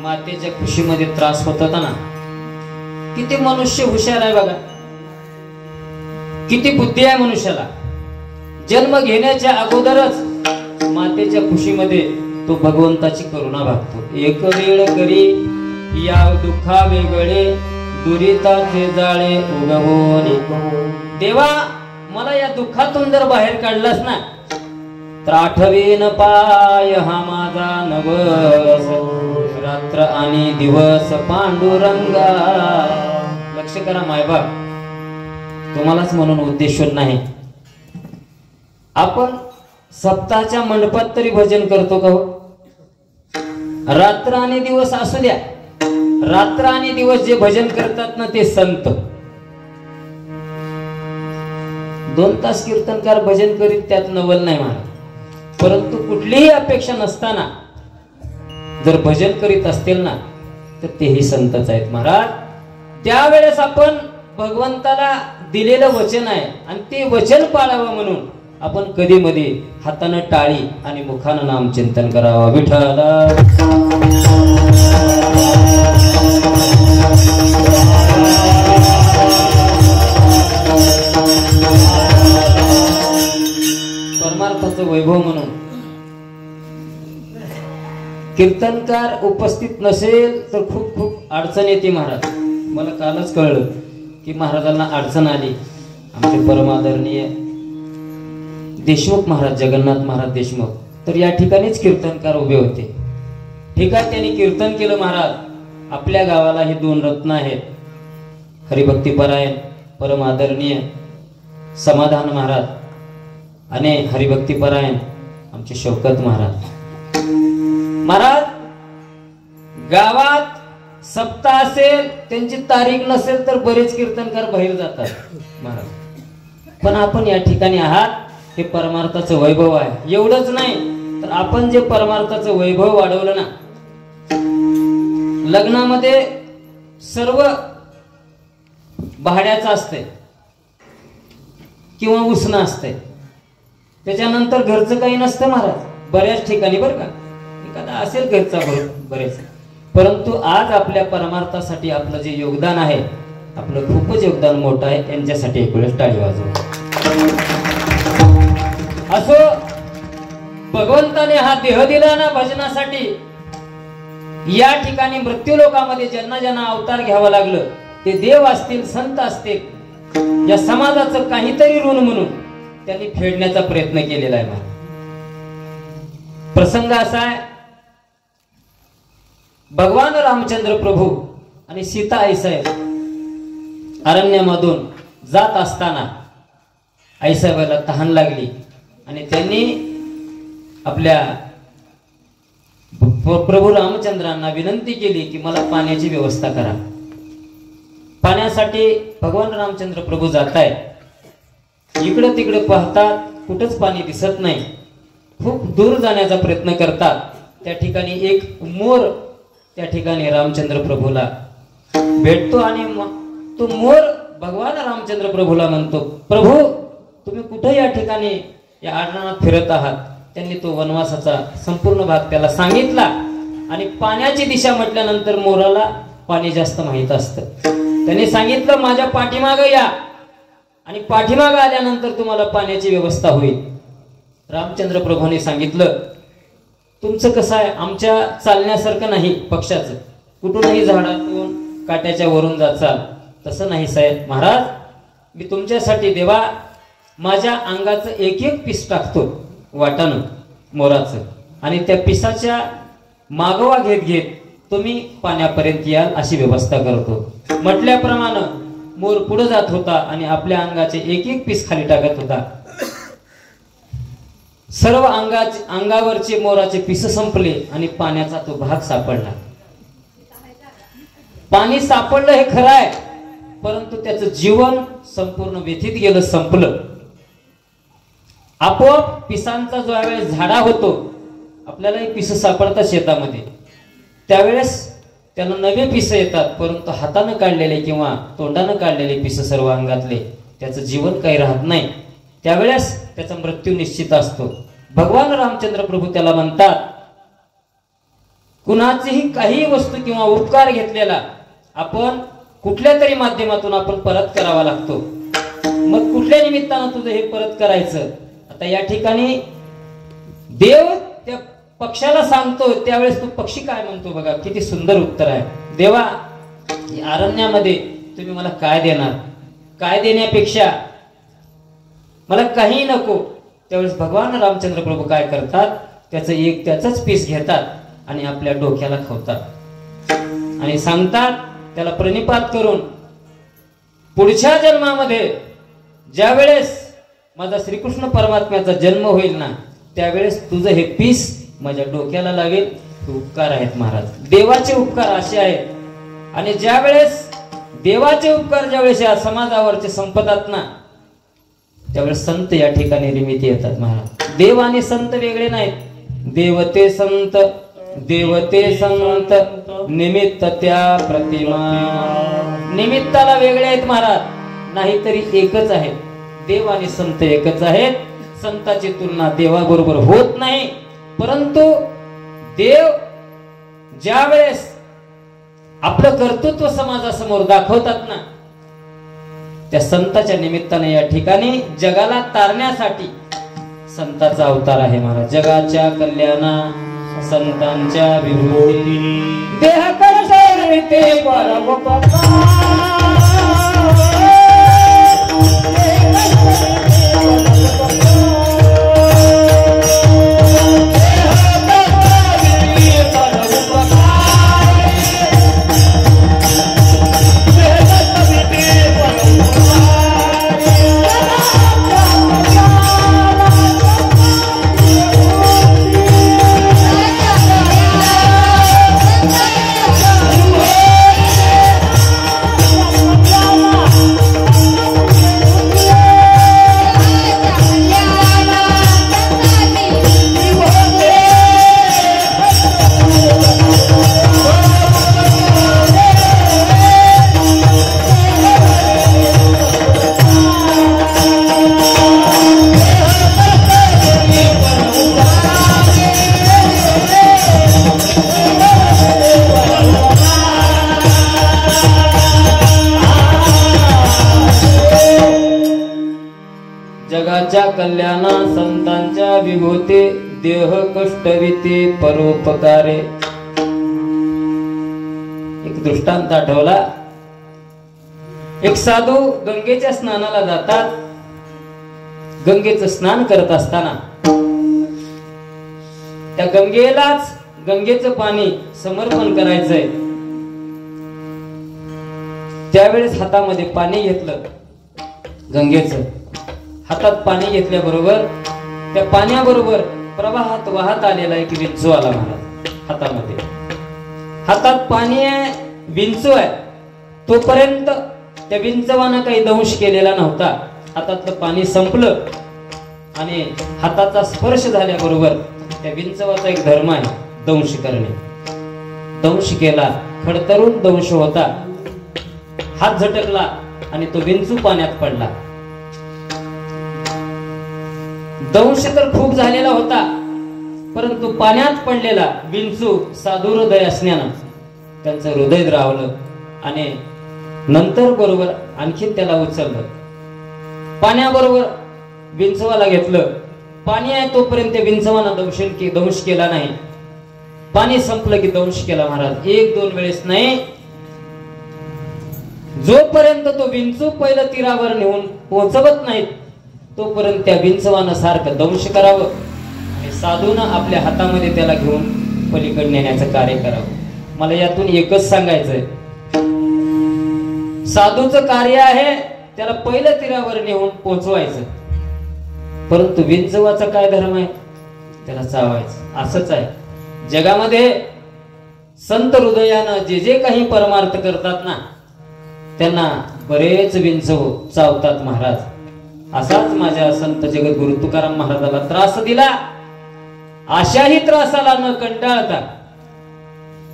मातेच्या खुशीमध्ये त्रास होत होता ना, किती मनुष्य हुशार आहे बघा, किती बुद्धी आहे मनुष्याला. जन्म घेण्याच्या अगोदरच मातेच्या खुशीमध्ये तो भगवंताची करुणा भागतो. एक वेळ करी या दुःखा वेगळे दुरिताचे जाळे उगवणे. देवा, मला या दुःखातून जर बाहेर काढलास ना, तर आठवेन पाय हा माझा नवस, रात्र आणि दिवस पांडुरंगा. लक्ष करा मायबाप, तुम्हालाच म्हणून उद्देशून नाही. आपण सप्ताहाच्या मंडपात तरी भजन करतो का हो? रात्र आणि दिवस असू द्या, रात्र आणि दिवस जे भजन करतात ना ते संत. 2 तास कीर्तनकार भजन करीत, त्यात नवल नाही म्हणा. परंतु कुठलीही अपेक्षा नसताना जर भजन करीत असतील ना, तर तेही संतच आहेत महाराज. त्यावेळेस आपण भगवंताला दिलेलं वचन आहे आणि ते वचन पाळावं म्हणून आपण कधी मध्ये हातानं टाळी आणि मुखानं नाम चिंतन करावं. विठ्ठला परमार्थाचं वैभव म्हणून कीर्तनकार उपस्थित नसेल तर खूप खूप अडचण येते महाराज. मला कालच कळलं की महाराजांना अडचण आली. आमचे परमादरणीय देशमुख महाराज, जगन्नाथ महाराज देशमुख, तर या ठिकाणीच कीर्तनकार उभे होते. ठीक आहे, त्यांनी कीर्तन केलं. महाराज, आपल्या गावाला हे 2 रत्न आहेत, हरिभक्तीपरायण परम आदरणीय समाधान महाराज आणि हरिभक्तीपरायण आमचे शौकत महाराज. महाराज, गावात सप्ताह असेल, त्यांची तारीख नसेल तर बरेच कीर्तनकार बाहेर जातात महाराज. पण आपण या ठिकाणी आहात, हे परमार्थाचं वैभव आहे. एवढंच नाही तर आपण जे परमार्थाचं वैभव वाढवलं ना, लग्नामध्ये सर्व भाड्याचं असते किंवा उसणं असते, त्याच्यानंतर घरचं काही नसतं महाराज. बऱ्याच ठिकाणी बरं का, एखादा असेल घरचा बरेच, परंतु आज आपल्या परमार्थासाठी आपलं जे योगदान आहे, आपलं खूपच योगदान मोठं आहे. त्यांच्यासाठी एक वेळेस टाळी वाजवा. असो, भगवंताने हा देह दिला ना भजनासाठी. या ठिकाणी मृत्यू लोकामध्ये ज्यांना ज्यांना अवतार घ्यावं लागलं, ते देव असतील, संत असतील, या समाजाचं काहीतरी ऋण म्हणून त्यांनी फेडण्याचा प्रयत्न केलेला आहे. प्रसंग असा आहे, भगवान रामचंद्र प्रभू आणि सीता आईसाहेब अरण्यामधून जात असताना आईसाहेबाला तहान लागली आणि त्यांनी आपल्या प्रभू रामचंद्रांना विनंती केली की मला पाण्याची व्यवस्था करा. पाण्यासाठी भगवान रामचंद्र प्रभू जात आहेत. इकडे तिकडे पाहतात, कुठंच पाणी दिसत नाही. खूप दूर जाण्याचा प्रयत्न करतात. त्या ठिकाणी एक मोर त्या ठिकाणी रामचंद्र प्रभूला भेटतो आणि तो मोर भगवान रामचंद्र प्रभूला म्हणतो, प्रभू तुम्ही कुठे या ठिकाणी या आरण्यात फिरत आहात. त्यांनी तो वनवासाचा संपूर्ण भाग त्याला सांगितला आणि पाण्याची दिशा म्हटल्यानंतर मोराला पाणी जास्त माहित असतं. त्यांनी सांगितलं, माझ्या पाठीमागे या आणि पाठीमागे आल्यानंतर तुम्हाला पाण्याची व्यवस्था होईल. रामचंद्र प्रभूने सांगितलं, तुमचं कसं आहे, आमच्या चालण्यासारखं नाही पक्षाचं, कुठूनही झाडातून काट्याच्या वरून जाचाल तसं नाही साहेब. महाराज, मी तुमच्यासाठी देवा माझ्या अंगाचं एक एक पीस टाकतो वाटानं मोराचं, आणि त्या पिसाच्या मागोवा घेत घेत तुम्ही पाण्यापर्यंत याल अशी व्यवस्था करतो. म्हटल्याप्रमाणे मोर पुढे जात होता आणि आपल्या अंगाचे एक एक पीस खाली टाकत होता. सर्व अंगावरचे मोराचे पिस संपले आणि पाण्याचा तो भाग सापडला. पाणी सापडलं हे खरं आहे, परंतु त्याचं जीवन संपूर्ण व्यथित गेलं, संपलं. आपोआप पिसांचा जो वेळेस झाडा होतो, आपल्यालाही पिस सापडतात शेतामध्ये, त्यावेळेस त्यांना नवे पिस येतात, परंतु हाताने काढलेले किंवा तोंडाने काढलेले पिस सर्व अंगातले, त्याचं जीवन काही राहत नाही. त्यावेळेस त्याचा मृत्यू निश्चित असतो. भगवान रामचंद्र प्रभू त्याला म्हणतात, कुणाचीही काही वस्तू किंवा उपकार घेतलेला आपण कुठल्या तरी माध्यमातून आपण परत करावा लागतो. मग कुठल्या निमित्तानं तुझं हे परत करायचं. आता या ठिकाणी देव त्या पक्षाला सांगतो, त्यावेळेस तो पक्षी काय म्हणतो बघा, किती सुंदर उत्तर आहे. देवा, अरण्यामध्ये तुम्ही मला काय देणार, काय देण्यापेक्षा मला काही नको. त्यावेळेस भगवान रामचंद्र प्रभू काय करतात, त्याच पीस घेतात आणि आपल्या डोक्याला खावतात आणि सांगतात, त्याला प्रणिपात करून, पुढच्या जन्मामध्ये ज्या वेळेस माझा श्रीकृष्ण परमात्म्याचा जन्म होईल ना, त्यावेळेस तुझं हे पीस माझ्या डोक्याला लागेल. उपकार आहेत महाराज, देवाचे उपकार असे आहेत. आणि ज्या वेळेस देवाचे उपकार ज्यावेळेस या समाजावरचे संपतात ना, त्यावेळेस संत या ठिकाणी निर्मिती येतात महाराज. देव आणि संत वेगळे नाहीत. देवते संत, देवते संत निमित्त त्या प्रतिमा. निमित्ताला वेगळे आहेत महाराज, नाहीतरी एकच आहेत. देव आणि संत एकच आहेत. संताची तुलना देवाबरोबर होत नाही, परंतु देव ज्या वेळेस आपलं कर्तृत्व समाजासमोर दाखवतात ना, त्या संताच्या निमित्ताने या ठिकाणी जगाला तारण्यासाठी संताचा अवतार आहे महाराज. जगाच्या कल्याणा संतांच्या विभूती देह करते परम जगाच्या कल्याणा संतांच्या विभूते देह कष्टविते परोपकारे. एक दृष्टांत आठवला. एक साधू गंगेच्या स्नानाला जातात. गंगेचं स्नान करत असताना त्या गंगेलाच गंगेचं पाणी समर्पण करायचंय. त्यावेळेस हातामध्ये पाणी घेतलं. गंगेचं हातात पाणी घेतल्याबरोबर त्या पाण्याबरोबर प्रवाहात वाहत आलेला एक विंचू आला महाराज हातामध्ये. हातात पाणी आहे, विंचू आहे. तोपर्यंत त्या विंचवानं काही दंश केलेला नव्हता. हातातलं पाणी संपलं आणि हाताचा स्पर्श झाल्याबरोबर त्या विंचवाचा एक धर्म आहे दंश करणे. दंश केला, खडतरून दंश होता. हात झटकला आणि तो विंचू पाण्यात पडला. दंश तर खूप झालेला होता, परंतु पाण्यात पडलेला विंचू साधू हृदय असण्यानं त्यांचं हृदय द्रावलं आणि नंतर बरोबर आणखीन त्याला उचललं. पाण्याबरोबर विंचवाला घेतलं. पाणी आहे तोपर्यंत विंचवानं दंश केला नाही. पाणी संपलं की दंश केला महाराज. एक दोन वेळेस नाही, जोपर्यंत तो विंचू पहिलं तीरावर नेऊन पोहोचवत नाहीत तोपर्यंत त्या विंचवानं सारखं दंश करावं आणि साधूनं आपल्या हातामध्ये त्याला घेऊन पलीकडे नेण्याचं कार्य करावं. मला यातून एकच सांगायचंय, साधूचं कार्य आहे त्याला पहिलं तीरावर नेऊन पोहोचवायचं, परंतु विंचवाचा काय धर्म आहे, त्याला चावायचं. असंच आहे जगामध्ये. संत हृदयानं जे जे काही परमार्थ करतात ना त्यांना बरेच विंचव चावतात महाराज. असाच माझ्या संत जगद्गुरु तुकाराम महाराजाला त्रास दिला. अशाही त्रासाला न कंटाळता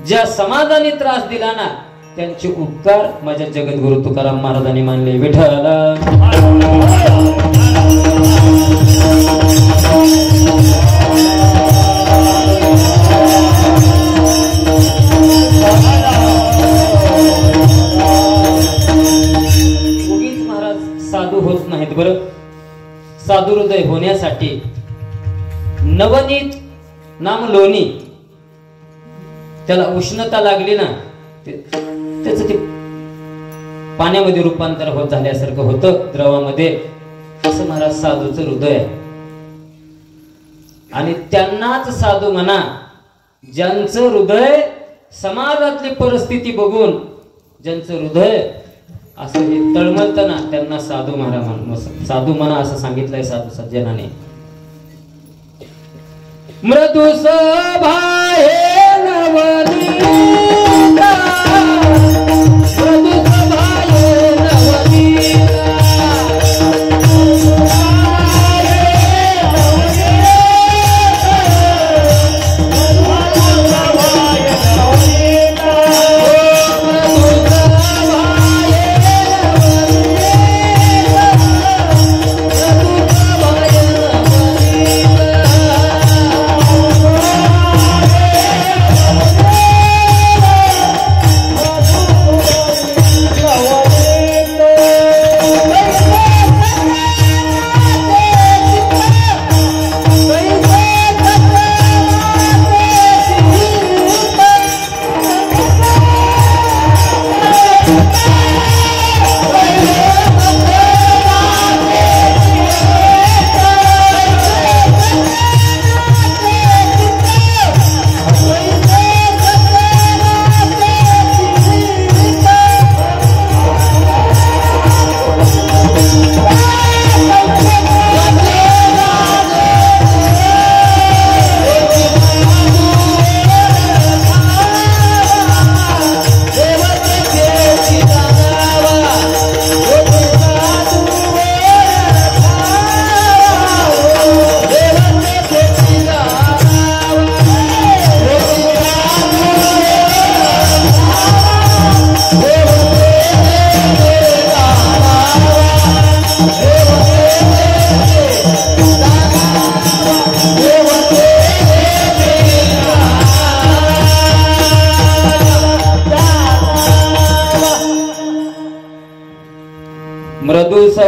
ज्या समाजाने त्रास दिला ना त्यांचे उपकार माझ्या जगद्गुरु तुकाराम महाराजांनी मानले. विठ्ठल उगीच महाराज साधू होत नाहीत बरं. साधू हृदय होण्यासाठी नवनीत नाम लोणी, त्याला उष्णता लागली ना त्याच ते पाण्यामध्ये रूपांतर होत झाल्यासारखं होतं द्रवामध्ये. असं महाराज साधूचं हृदय आहे. आणि त्यांनाच साधू म्हणा ज्यांचं हृदय समाजातली परिस्थिती बघून ज्यांचं हृदय असं हे तळमळतं ना त्यांना साधू साधू म्हणा असं सांगितलंय साधू सज्जनाने. मृदु सभाये नवनीता, मृदु सभाये नवनीता,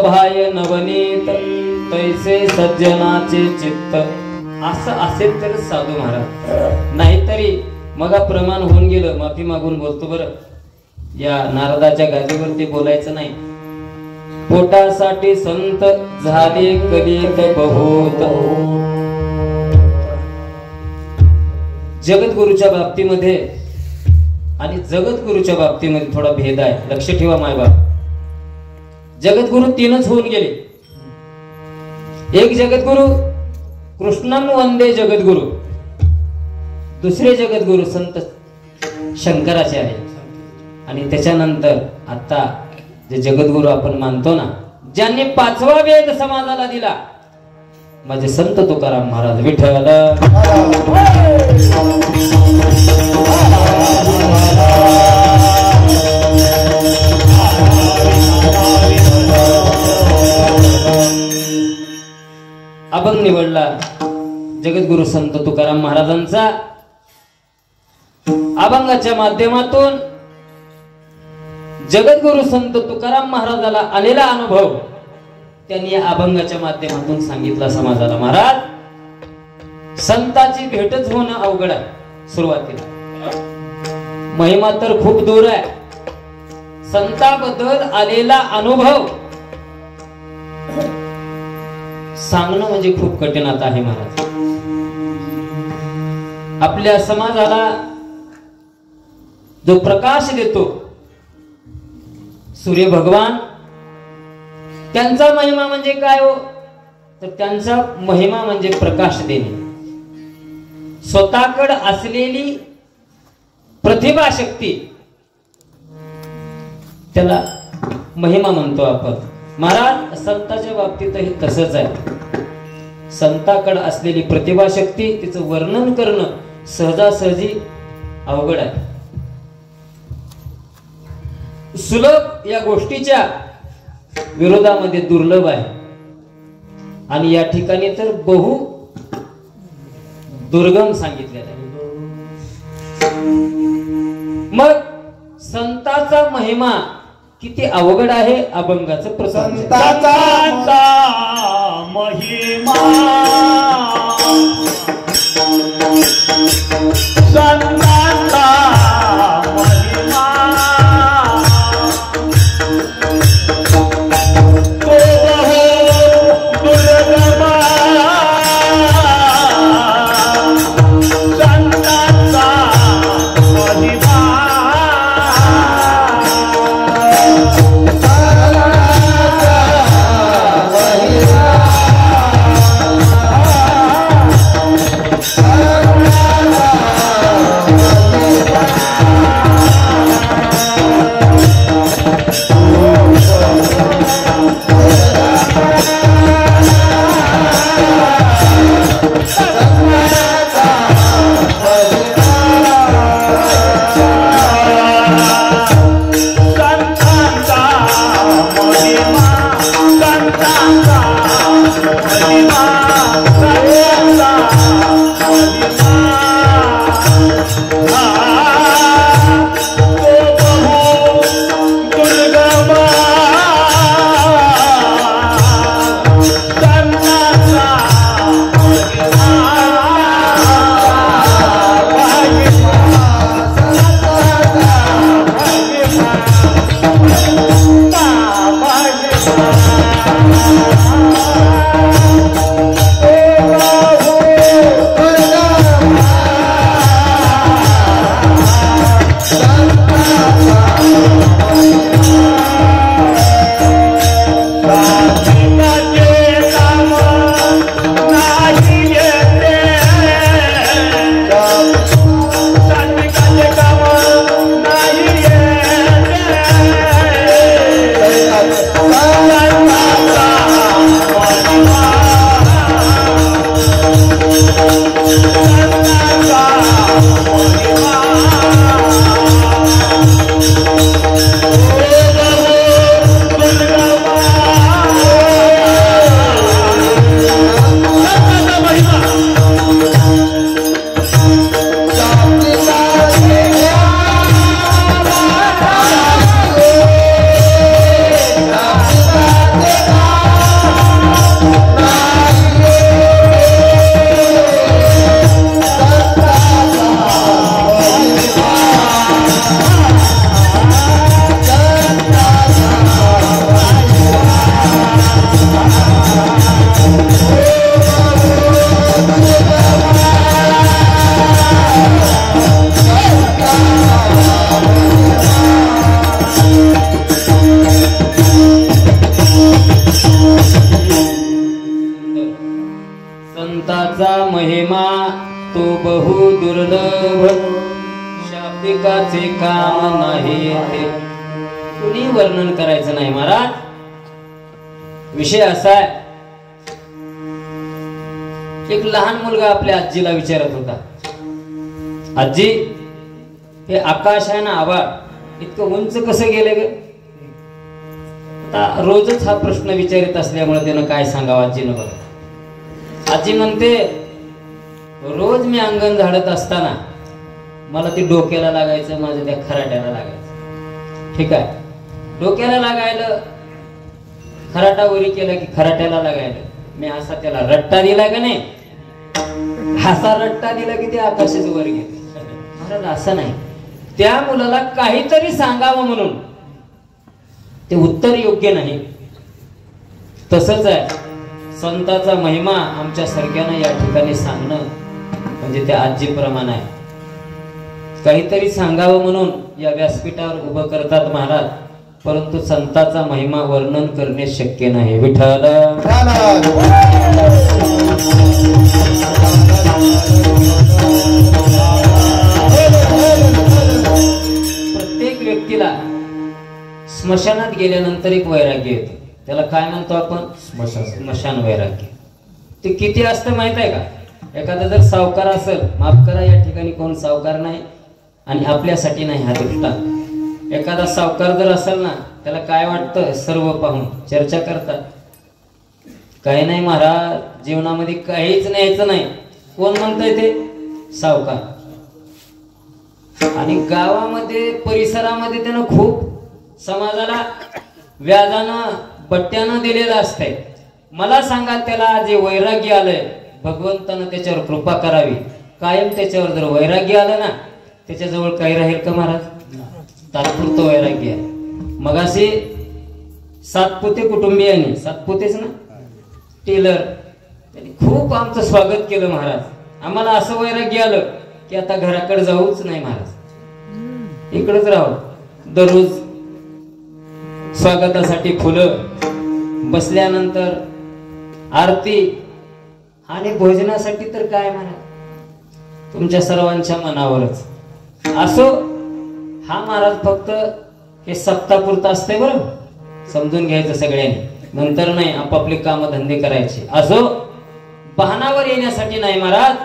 स्वभाय नवनीत तैसे सज्जनाचे चित्त. असं असेल तर साधू महाराज, नाहीतरी मग प्रमाण होऊन गेलं. माफी मागून बोलतो बरं. या नारदाच्या गादीवरती बोलायचं नाही. पोटासाठी संत झाले कलित बहुत. जगद्गुरूच्या बाबतीमध्ये आणि जगद्गुरूच्या बाबतीमध्ये थोडा भेद आहे, लक्ष ठेवा मायबाप. जगद्गुरु तीनच होऊन गेले. एक जगद्गुरु कृष्णं वंदे जगद्गुरु, दुसरे जगद्गुरु संत शंकराचार्य, आणि त्याच्यानंतर आता जे जगद्गुरु आपण मानतो ना, ज्यांनी 5वा वेद समाजाला दिला, माझे संत तुकाराम महाराज. विठ्ठल अभंग निवडला जगद्गुरु संत तुकाराम महाराजांचा. अभंगाच्या माध्यमातून जगद्गुरु संत तुकाराम महाराजाला आलेला अनुभव त्यांनी या अभंगाच्या माध्यमातून सांगितला समाजाला. महाराज, संताची भेटच होणं अवघड आहे सुरुवातीला. महिमा तर खूप दूर आहे. संताबद्दल आलेला अनुभव सांगणं म्हणजे खूप कठीणात आहे महाराज. आपल्या समाजाला जो प्रकाश देतो सूर्य भगवान, त्यांचा महिमा म्हणजे काय हो, तर त्यांचा महिमा म्हणजे प्रकाश देणे. स्वतःकडे असलेली प्रतिभा शक्ती त्याला महिमा म्हणतो आपण. महाराज, संताच्या बाबतीतही तसंच आहे. संताकडे असलेली प्रतिभा शक्ती, तिचं वर्णन करणं सहजासहजी अवघड आहे. सुलभ या गोष्टीच्या विरोधामध्ये दुर्लभ आहे, आणि या ठिकाणी तर बहु दुर्गम सांगितलेलं आहे. मग संताचा महिमा किती अवघड आहे, अभंगाचं प्रसंग. संताचा महिमा, संताचा महिमा, तो दुर्गम, संताचा महिमा. Oh संताचा महिमा तो बहु दुर्लभ, शाब्दिकाचे काम नाही ते कुणी वर्णन करायचं नाही महाराज. विषय असा आहे, एक लहान मुलगा आपल्या आजीला विचारत होता, आजी हे आकाश आहे ना, आभाळ इतकं उंच कसं गेले ग? आता रोजच हा प्रश्न विचारित असल्यामुळे त्यानं काय सांगावं आजीनं बघा. आजी म्हणते, रोज मी अंगण झाडत असताना मला ते डोक्याला लागायचं, माझं त्या खराट्याला लागायचं. ठीक आहे, डोक्याला लागायला, खराटा वरी केला की खराट्याला लागायला. मी असा त्याला रट्टा दिला का नाही, असा रट्टा दिला की ते आकाशाच वर गेले. महाराज असं नाही, त्या मुलाला काहीतरी सांगावं म्हणून ते उत्तर योग्य नाही. तसंच आहे, संताचा महिमा आमच्या सारख्यानं या ठिकाणी सांगणं म्हणजे त्या आजीप्रमाणे आहे. काहीतरी सांगावं म्हणून या व्यासपीठावर उभं करतात महाराज, परंतु संताचा महिमा वर्णन करणे शक्य नाही. विठ्ठल प्रत्येक व्यक्तीला स्मशानात गेल्यानंतर एक वैराग्य येतं, त्याला काय म्हणतो आपण? स्मशान वैराग्य. ते किती असतं माहित आहे का? एखादा जर सावकार असेल, माफ करा या ठिकाणी कोण सावकार नाही आणि आपल्यासाठी नाही हा दृष्टांत. एखादा सावकार जर असेल ना, त्याला काय वाटतं? सर्व पाहून चर्चा करतात, काही नाही महाराज जीवनामध्ये काहीच न्यायचं नाही. कोण म्हणतंय ते? सावकार. आणि गावामध्ये परिसरामध्ये त्यानं खूप समाजाला व्याजानं बट्ट्यानं दिलेलं असतंय. मला सांगा, त्याला जे वैराग्य आलंय, भगवंतानं त्याच्यावर कृपा करावी. कायम त्याच्यावर जर वैराग्य आलं ना, त्याच्याजवळ काही राहील का महाराज? तात्पुरतं वैराग्य आहे. मगाशी सातपुते कुटुंबियांनी, सातपुतेच ना, टेलर, त्यांनी खूप आमचं स्वागत केलं महाराज. आम्हाला असं वैराग्य आलं की आता घराकडे जाऊच नाही महाराज, इकडेच राहू. दररोज स्वागतासाठी फुलं, बसल्यानंतर आरती आणि भोजनासाठी तर काय महाराज तुमच्या सर्वांच्या मनावरच. असो, हा महाराज फक्त हे सप्तापुरता असते बरं, समजून घ्यायचं सगळ्यांनी. नंतर नाही, आपापले काम धंदे करायचे. असो, बहानावर येण्यासाठी नाही महाराज.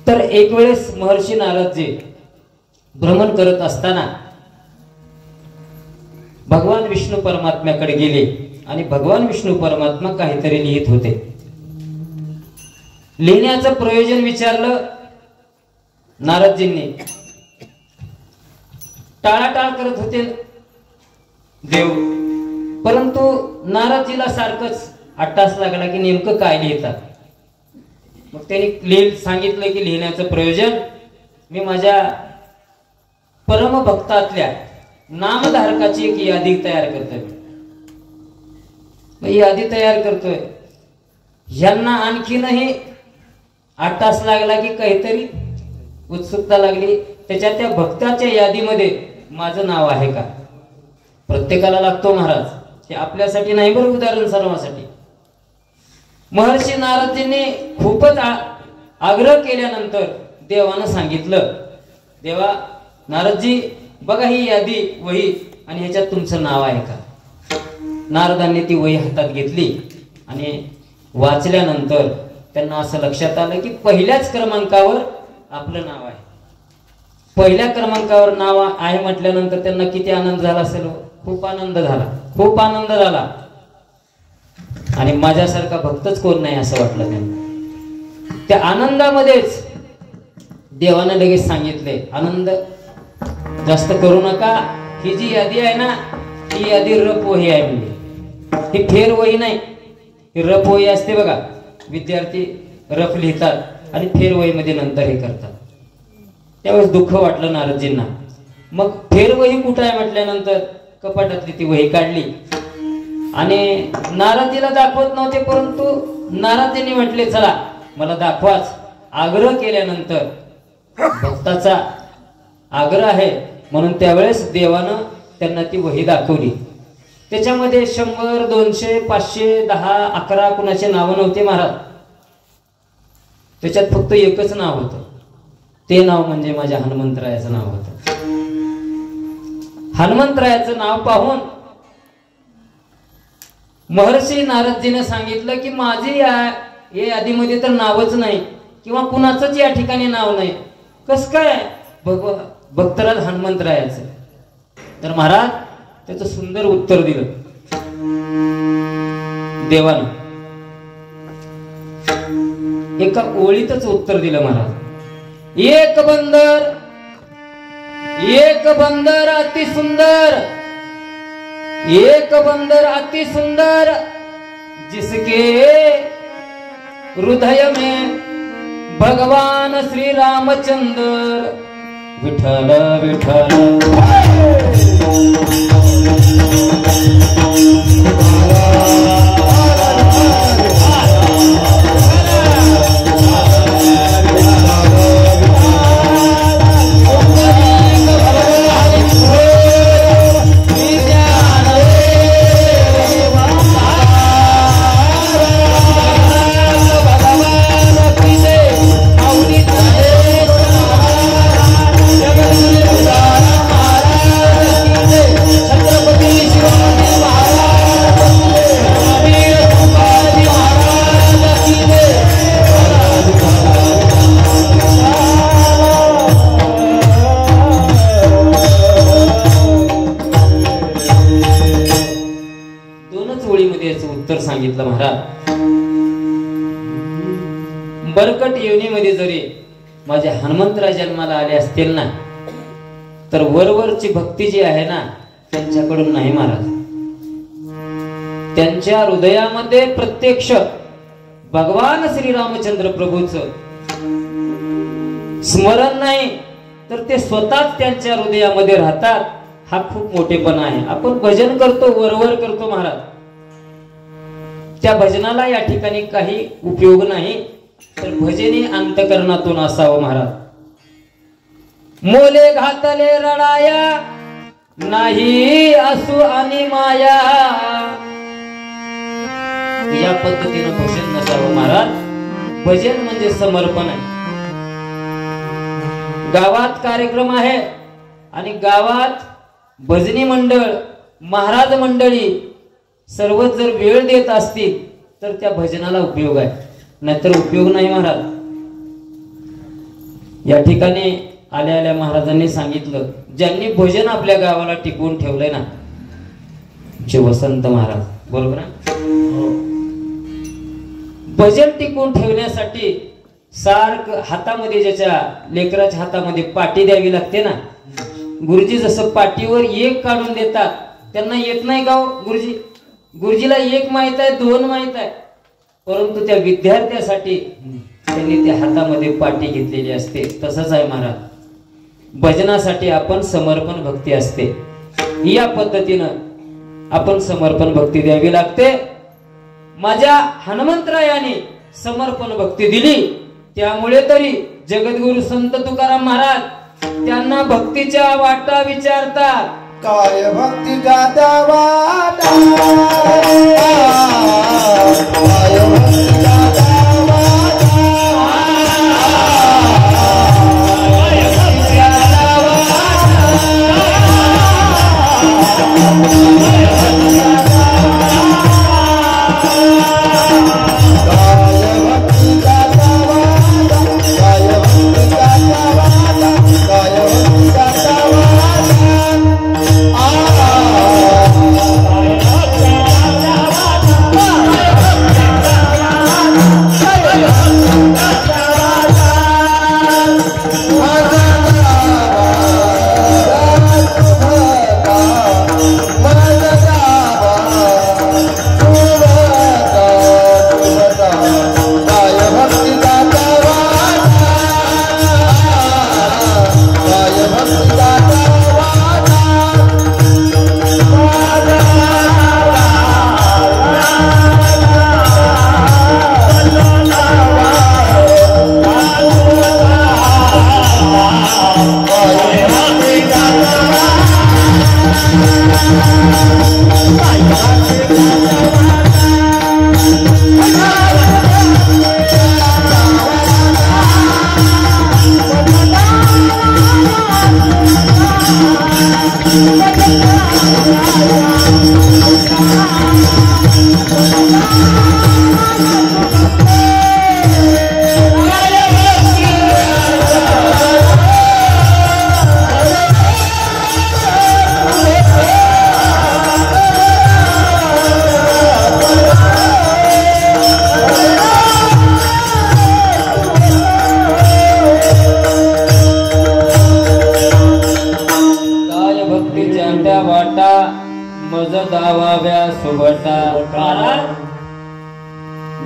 तर एक वेळेस महर्षी नारदजी भ्रमण करत असताना भगवान विष्णू परमात्म्याकडे गेले आणि भगवान विष्णू परमात्मा काहीतरी लिहित होते. लिहिण्याचं प्रयोजन विचारलं नारदजींनी. टाळाटाळ करत होते देव, परंतु नारदजीला सारखंच अट्टास लागला की नेमकं काय लिहितात. मग त्यांनी सांगितलं की लिहिण्याचं प्रयोजन, मी माझ्या परमभक्तातल्या नामधारकाची एक यादी तयार करतोय. यादी तयार करतोय. यांना आणखीनही अट्टास लागला की काहीतरी उत्सुकता लागली, त्याच्या त्या भक्ताच्या यादीमध्ये माझं नाव आहे का? प्रत्येकाला लागतो महाराज, ते आपल्यासाठी नाही बरं, उदाहरण सर्वांसाठी. महर्षी नारदजींनी खूपच आग्रह केल्यानंतर देवानं सांगितलं, देवा नारदजी बघा ही यादी वही आणि ह्याच्यात तुमचं नाव आहे का? नारदांनी ती वही हातात घेतली आणि वाचल्यानंतर त्यांना असं लक्षात आलं की पहिल्याच क्रमांकावर आपलं नाव आहे. पहिल्या क्रमांकावर नाव आहे म्हटल्यानंतर त्यांना किती आनंद झाला असेल? खूप आनंद झाला, खूप आनंद झाला. आणि माझ्यासारखा भक्तच कोण नाही असं वाटलं त्यांना. त्या आनंदामध्येच देवानं लगेच सांगितले, आनंद जास्त करू नका, ही जी यादी आहे ना, ही यादी रप वही आहे. म्हणजे ही फेर वही नाही, ही रप वही असते बघा. विद्यार्थी रफ लिहितात आणि फेर वही मध्ये नंतर हे करतात. त्यावेळेस दुःख वाटलं नारदजींना. मग फेर वही कुठं आहे म्हटल्यानंतर कपाटातली ती वही काढली आणि नारदजीला दाखवत नव्हते, परंतु नारदजींनी म्हटले चला मला दाखवाच. आग्रह केल्यानंतर भक्ताचा आग्रह आहे म्हणून त्यावेळेस देवानं त्यांना ती वही दाखवली. त्याच्यामध्ये 100, 200, 500, 10, 11 कुणाचे नाव नव्हते महाराज. त्याच्यात फक्त एकच नाव होतं. ते नाव म्हणजे माझ्या हनुमंतरायाचं नाव होतं. हनुमंतरायाचं नाव पाहून महर्षी नारदजीने सांगितलं की माझी या यादीमध्ये तर नावच नाही किंवा कुणाचंच या ठिकाणी नाव नाही, कस काय भक्तराज हनुमंतरायाचं. तर महाराज त्याचं सुंदर उत्तर दिलं देवानं. एका ओळीतच उत्तर दिलं महाराज. एक बंदर अति सुंदर, एक बंदर अति सुंदर, जिसके हृदय में भगवान श्री रामचंद्र विठल विठल. उत्तर सांगितलं महाराज. बरकट योनीमध्ये जरी माझे हनुमंतराय जन्माला आले असतील ना, तर वरवरची भक्ती जी आहे ना त्यांच्याकडून नाही महाराज. त्यांच्या हृदयामध्ये प्रत्यक्ष भगवान श्री रामचंद्र प्रभूचं स्मरण नाही, तर ते स्वतःच त्यांच्या हृदयामध्ये राहतात. हा खूप मोठेपणा आहे. आपण भजन करतो, वरवर करतो महाराज, त्या भजनाला या ठिकाणी काही उपयोग नाही, तर भजनी अंतकरणातून असावं महाराज. मोले घातले रडाया नाही असू आणि माया, या पद्धतीनं भजन नसावं महाराज. भजन म्हणजे समर्पण आहे. गावात कार्यक्रम आहे आणि गावात भजनी मंडळ, महाराज मंडळी सर्वच जर वेळ देत असतील तर त्या भजनाला उपयोग आहे, नाहीतर उपयोग नाही महाराज. या ठिकाणी आल्या आल्या महाराजांनी सांगितलं, ज्यांनी भजन आपल्या गावाला टिकवून ठेवलंय ना, जे वसंत महाराज, बरोबर आहे. भजन टिकवून ठेवण्यासाठी सारखं हातामध्ये, ज्याच्या लेकराच्या हातामध्ये पाटी द्यावी लागते ना, गुरुजी जसं पाटीवर एक काढून देतात, त्यांना येत नाही गाव गुरुजी. गुरुजीला एक माहित आहे, दोन माहित आहे, परंतु त्या विद्यार्थ्यासाठी त्यांनी त्या हातामध्ये पाटी घेतलेली असते. तसंच आहे महाराज, भजनासाठी आपण समर्पण भक्ती असते. या पद्धतीनं आपण समर्पण भक्ती द्यावी लागते. माझ्या हनुमंतरायाने समर्पण भक्ती दिली, त्यामुळे तरी जगद्गुरु संत तुकाराम महाराज त्यांना भक्तीच्या वाटा विचारतात. काय भक्ती गाता वाटा, काय भक्ती गाता वाटा, काय भक्ती गाता वाटा.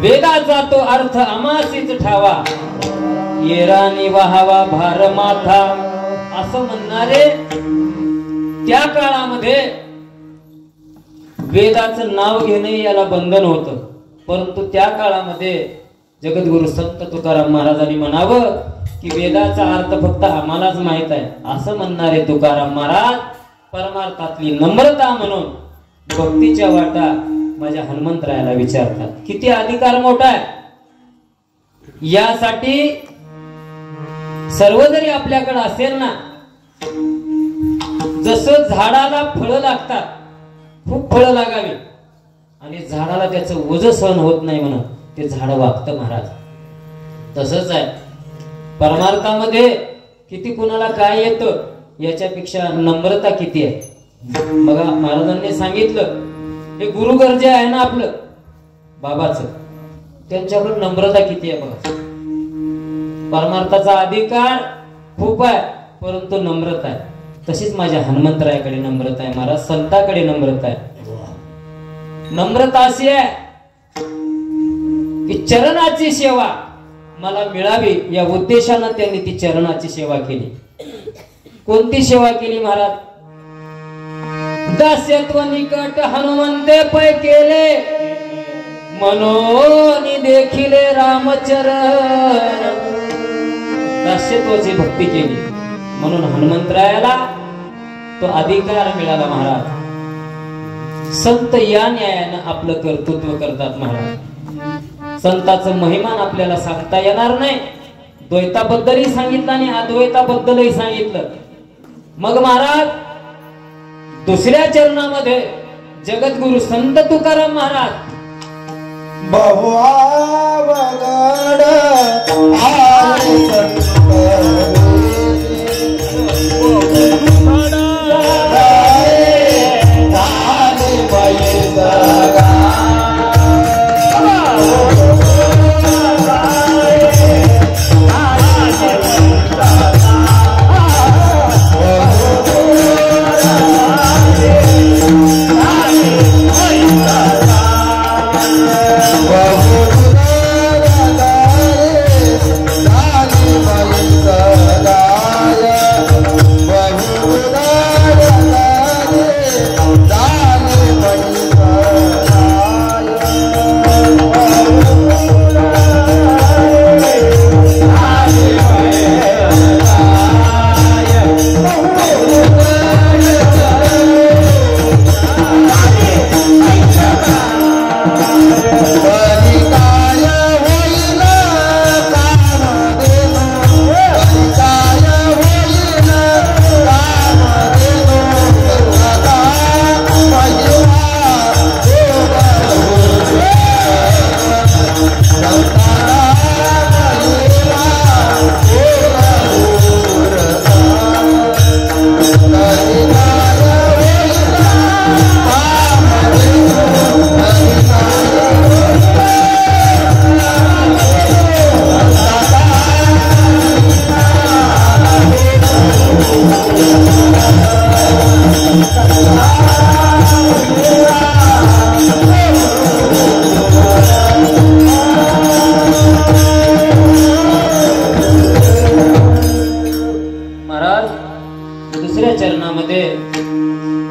वेदाचा तो अर्थ आमासीच ठावा, येरानी वाहावा भार माथा, असं म्हणणारे त्या काळामध्ये वेदाचं नाव घेणे याला बंधन होतं. परंतु त्या काळामध्ये जगद्गुरु संत तुकाराम महाराजांनी म्हणावं की वेदाचा अर्थ फक्त आम्हालाच माहित आहे, असं म्हणणारे तुकाराम महाराज परमार्थातली नम्रता म्हणून भक्तीच्या वाटा माझ्या हनुमंतरायाला विचारतात. किती अधिकार मोठा आहे. यासाठी सर्व जरी आपल्याकडे असेल ना, जसं झाडाला फळं लागतात, खूप फळं लागावी आणि झाडाला त्याचं ओझ सहन होत नाही म्हणून ते झाड वागतं महाराज. तसंच आहे परमार्थामध्ये. किती कुणाला काय येतं याच्यापेक्षा नम्रता किती आहे. बघा महाराजांनी सांगितलं हे गुरु गरजे आहे ना आपलं बाबाचं, त्यांच्याकडे नम्रता किती आहे बघा. परमार्थाचा अधिकार खूप आहे परंतु नम्रता आहे. तशीच माझ्या हनुमंतरायाकडे नम्रता आहे महाराज, संताकडे नम्रता आहे. नम्रता अशी आहे की चरणाची सेवा मला मिळावी या उद्देशानं त्यांनी ती चरणाची सेवा केली. कोणती सेवा केली महाराज? दास्यत्व निकट हनुमंते पै केले, मनोनी देखिले रामचरण. दास्यत्वाची भक्ती केली म्हणून हनुमंतरायाला तो अधिकार मिळाला महाराज. संत या न्यायानं आपलं कर्तृत्व करतात महाराज. संताचं महिमान आपल्याला सांगता येणार नाही. द्वैताबद्दलही सांगितलं आणि अद्वैताबद्दलही सांगितलं. मग महाराज दुसऱ्या चरणामध्ये जगद्गुरु संत तुकाराम महाराज बहुआवगड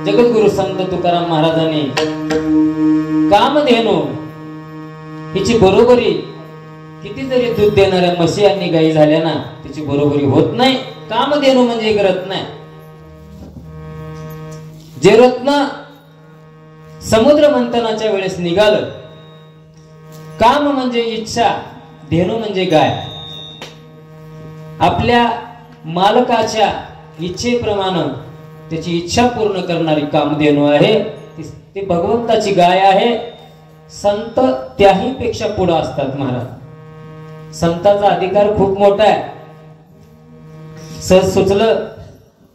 जगद्गुरु संत तुकाराम महाराजांनी कामधेनु हिची बरोबरी किती जरी दूध देणाऱ्या म्हशी आणि गायी झाल्या ना तिची बरोबरी होत नाही. कामधेनु म्हणजे एक रत्न आहे. जे रत्न समुद्र मंथनाच्या वेळेस निघालं. काम म्हणजे इच्छा, धेनु म्हणजे गाय. आपल्या मालकाच्या इच्छेप्रमाणे त्याची इच्छा पूर्ण करणारी कामधेनु आहे. ती भगवंताची गाय आहे. संत त्याही पेक्षा पुढे असतात महाराज. संताचा अधिकार खूप मोठा आहे. सहज सुचलं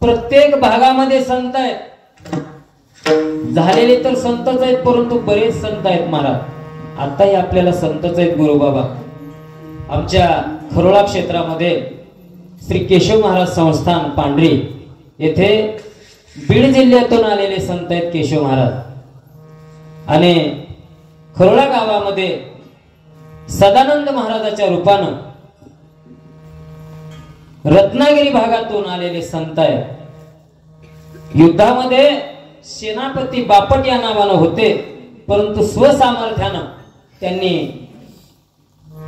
प्रत्येक भागामध्ये संत आहेत. झालेले तर संतच आहेत परंतु बरेच संत आहेत महाराज. आताही आपल्याला संतच आहेत गुरुबाबा. आमच्या खरोळा क्षेत्रामध्ये श्री केशव महाराज संस्थान पांढरी येथे बीड जिल्ह्यातून आलेले संत आहेत केशव महाराज. आणि खरोळा गावामध्ये सदानंद महाराजाच्या रूपानं रत्नागिरी भागातून आलेले संत आहे. युद्धामध्ये सेनापती बापट या नावानं होते, परंतु स्वसामर्थ्यानं त्यांनी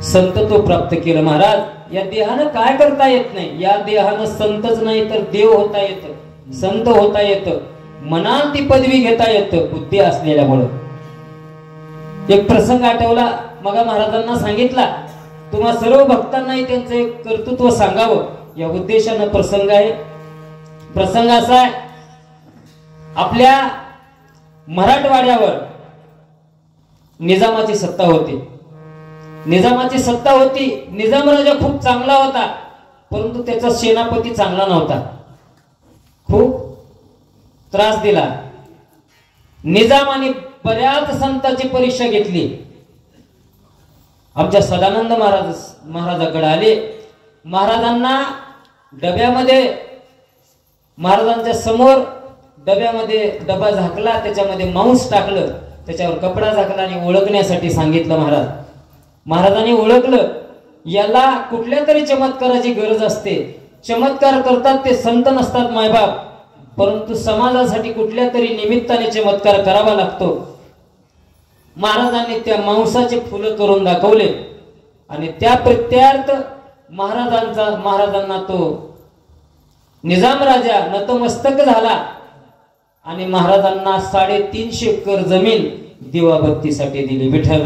संतत्व प्राप्त केलं. महाराज, या देहानं काय करता येत नाही. या देहानं संतच नाही तर देव होता येतं, संत होता येतं, मनात ती पदवी घेता येतं बुद्धी असलेल्यामुळं. एक प्रसंग आठवला, मग महाराजांना सांगितला, तुम्हा सर्व भक्तांनाही त्यांचं एक कर्तृत्व सांगावं या उद्देशानं प्रसंग आहे. प्रसंग असा आहे, आपल्या मराठवाड्यावर निजामाची सत्ता होती. निजामाची सत्ता होती. निजाम राजा खूप चांगला होता, परंतु त्याचा सेनापती चांगला नव्हता. खूप त्रास दिला. निजामाने बऱ्याच संतांची परीक्षा घेतली. आमच्या सदानंद महाराजाकडे आले. महाराजांना डब्यामध्ये, महाराजांच्या समोर डब्यामध्ये डबा झाकला, त्याच्यामध्ये मांस टाकलं, त्याच्यावर कपडा झाकला आणि ओळखण्यासाठी सांगितलं. महाराजांनी ओळखलं. याला कुठल्या तरी चमत्काराची गरज असते. चमत्कार करतात ते संत नसतात मायबाप, परंतु समाजासाठी कुठल्या तरी निमित्ताने चमत्कार करावा लागतो. महाराजांनी त्या मांसाचे फुलं करून दाखवले आणि त्या प्रत्यार्थ महाराजांना तो निजाम राजा नतमस्तक झाला आणि महाराजांना 350 एकर जमीन दिवाबत्तीसाठी दिली. विठ्ठल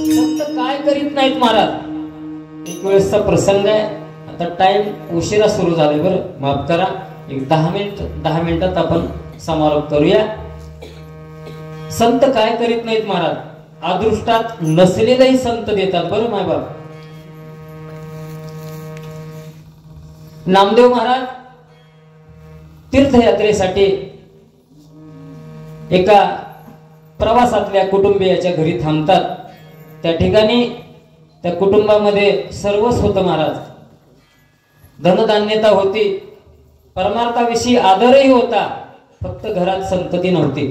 संत काय करीत नाहीत महाराज. एक वेळेसचा प्रसंग आहे. आता टाइम उशिरा सुरू झाले, बरं माफ करा. एक 10 मिनिटात आपण समारोप करूया. संत काय करीत नाहीत महाराज. अदृष्टात नसलेलेही संत देतात. बरं मायबाप, नामदेव महाराज तीर्थयात्रेसाठी एका प्रवासातल्या कुटुंबियाच्या घरी थांबतात. त्या ठिकाणी त्या कुटुंबामध्ये सर्वच होतं महाराज. धनधान्यता होती, परमार्थाविषयी आदरही होता, फक्त घरात संतती नव्हती.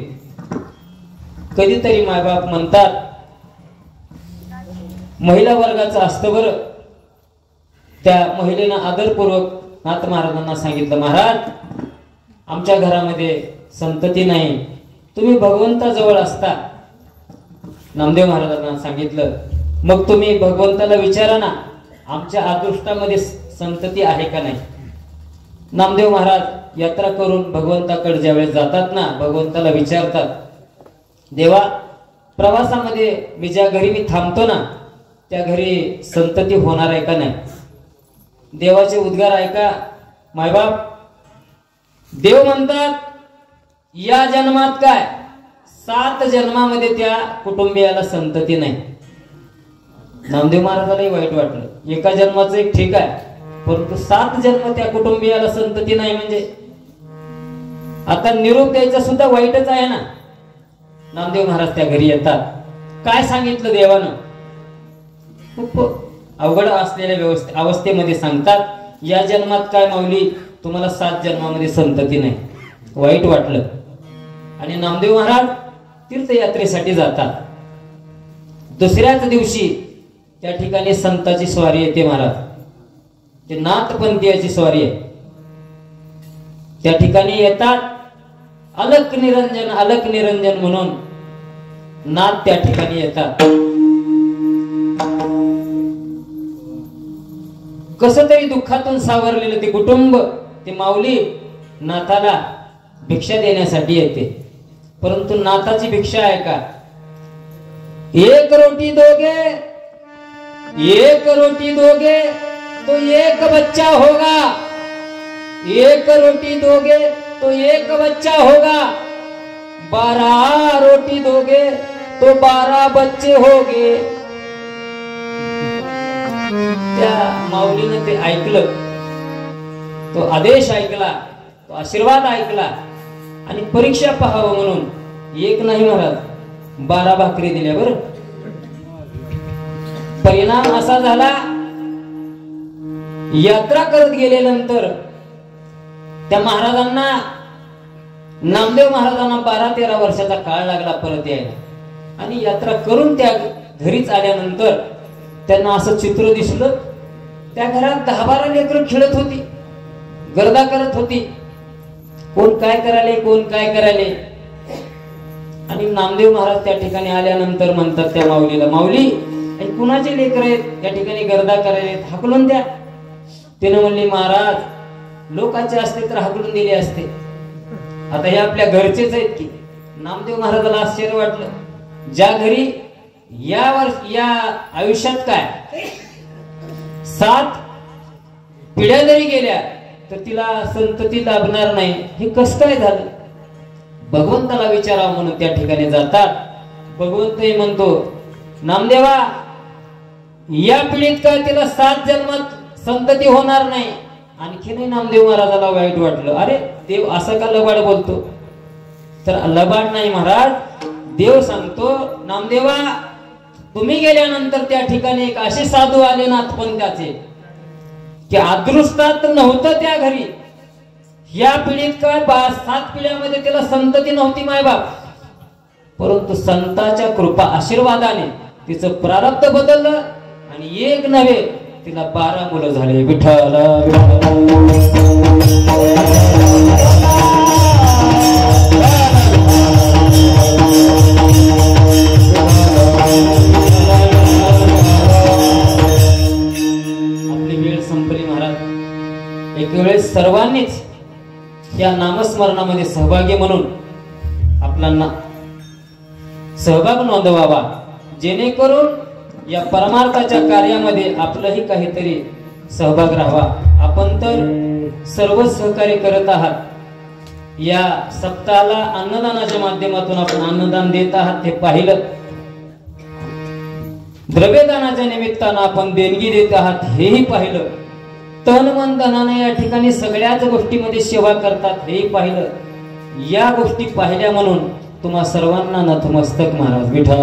कधीतरी मायबाप म्हणतात, महिला वर्गाचं असतं बरं. त्या महिलेनं आदरपूर्वक नाथ महाराजांना सांगितलं, महाराज आमच्या घरामध्ये संतती नाही, तुम्ही भगवंताजवळ असता. नामदेव महाराजांना सांगितलं, मग तुम्ही भगवंताला विचारा ना, आमच्या अदृष्टामध्ये संतती आहे का नाही. नामदेव महाराज यात्रा करून भगवंताकडे ज्यावेळेस जातात ना, भगवंताला विचारतात, देवा प्रवासामध्ये ज्या घरी मी थांबतो ना, त्या घरी संतती होणार आहे का नाही. देवाचे उद्गार ऐका मायबाप. देव म्हणतात, या जन्मात काय 7 जन्मामध्ये त्या कुटुंबियाला संतती नाही. नामदेव महाराजालाही वाईट वाटलं. एका जन्माचं एक ठीक आहे, परंतु 7 जन्म त्या कुटुंबियाला संतती नाही म्हणजे आता निरोप द्यायचा सुद्धा वाईटच आहे ना. नामदेव महाराज त्या घरी येतात. काय सांगितलं देवानं. खूप अवघड असलेल्या अवस्थेमध्ये सांगतात, या जन्मात काय माऊली तुम्हाला 7 जन्मामध्ये संतती नाही. वाईट वाटलं आणि नामदेव महाराज तीर्थयात्रेसाठी जातात. दुसऱ्याच दिवशी त्या ठिकाणी संताची स्वारी येते महाराज. ते नाथपंथीयाची स्वारी आहे. त्या ठिकाणी येतात. अलक निरंजन म्हणून नाथ त्या ठिकाणी येतात. कसं तरी दुःखातून सावरलेलं ते कुटुंब, ते माऊली नाथाला भिक्षा देण्यासाठी येते. परंतु नाथाची भिक्षा आहे का. 1 रोटी दोगे तो 1 बच्चा होगा. 1 रोटी दोगे तो 1 बच्चा होगा. 12 रोटी दोगे तो 12 बच्चे होगे. त्या माऊलीनं ते ऐकलं. तो आदेश ऐकला, तो आशीर्वाद ऐकला आणि परीक्षा पाहावं म्हणून 1 नाही महाराज 12 भाकरी दिल्या. बरं परिणाम असा झाला, यात्रा करत गेल्यानंतर त्या महाराजांना नामदेव महाराजांना 12-13 वर्षाचा काळ लागला परत यायला आणि यात्रा करून त्या घरीच आल्यानंतर त्यांना असं चित्र दिसलं. त्या घरात 10-12 लेकरं खेळत होती, गर्दा करत होती. कोण काय करायले, कोण काय करायले. आणि नामदेव महाराज त्या ठिकाणी आल्यानंतर म्हणतात त्या माऊलीला, माऊली कुणाचे लेकर आहेत त्या ठिकाणी गर्दा करायला, हाकलून द्या. तिने म्हणली, महाराज लोकांचे असते तर हाकलून दिले असते, आता हे आपल्या घरचेच आहेत की. नामदेव महाराजाला आश्चर्य वाटलं. ज्या घरी या आयुष्यात काय 7 पिढ्या जरी गेल्या तर तिला संतती लाभणार नाही, हे कसं काय झालं. भगवंताला विचारावं म्हणून त्या ठिकाणी जातात. भगवंतही म्हणतो, नामदेवा या पिढीत काय तिला 7 जन्मात संतती होणार नाही. आणखीनही नामदेव महाराजाला वाईट वाटलं, अरे देव असं का लबाड बोलतो. तर लबाड नाही महाराज, देव सांगतो, नामदेवा तुम्ही गेल्यानंतर त्या ठिकाणी एक असे साधू आले नाथपंथाचे की अदृष्टात नव्हतं त्या घरी. या पिढीत काय 7 पिढ्यामध्ये त्याला संतती नव्हती मायबाप, परंतु संतांच्या कृपा आशीर्वादाने तिचं प्रारब्ध बदललं आणि एक नव्हे तिला 12 मुलं झाले. विठ्ठल आपली वेळ संपली महाराज. एक वेळेस सर्वांनीच या नामस्मरणामध्ये सहभागी म्हणून आपल्याला सहभाग नोंदवावा, जेणेकरून या परमार्थाच्या कार्यामध्ये आपलंही काहीतरी सहभाग राहावा. आपण तर सर्व सहकार्य करत आहात. या सप्ताहाला अन्नदानाच्या माध्यमातून आपण अन्नदान देत आहात हे पाहिलं. द्रव्यदानाच्या निमित्तानं आपण देणगी देत आहात हेही पाहिलं. तन मन धनाने या ठिकाणी सगळ्याच गोष्टीमध्ये सेवा करतात हेही पाहिलं. या गोष्टी पाहिल्या म्हणून तुम्हा सर्वांना नतमस्तक महाराज. विठ्ठल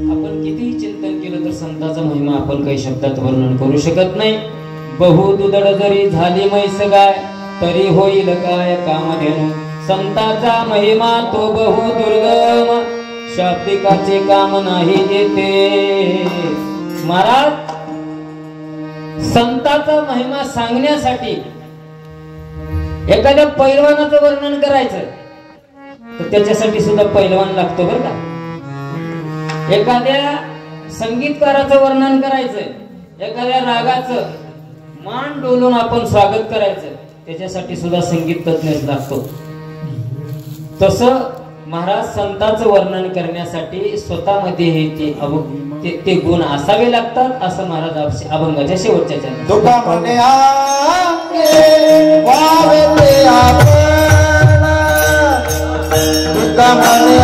आपण कितीही चिंतन केलं तर संतांचा महिमा आपण काही शब्दात वर्णन करू शकत नाही. बहु दुधड जरी झाली म्हैस गाय तरी होईल काय कामधेनु. संतांचा महिमा तो बहु दुर्गम, शाब्दिकाचे काम नाही येते. महाराज संतांचा महिमा सांगण्यासाठी एखाद्या पैलवानाचं वर्णन करायचं तर त्याच्यासाठी सुद्धा पैलवान लागतो बरं का. एखाद्या संगीतकाराचं वर्णन करायचं, एखाद्या रागाचं मान डोलून आपण स्वागत करायचं त्याच्यासाठी सुद्धा संगीत तज्ञच लागतो. तसं महाराज संतांचं वर्णन करण्यासाठी स्वतःमध्ये हे ते गुण असावे लागतात असं महाराज अभंगाच्या शेवटच्या चरणात. तुका म्हणे वावे आपण, तुका म्हणे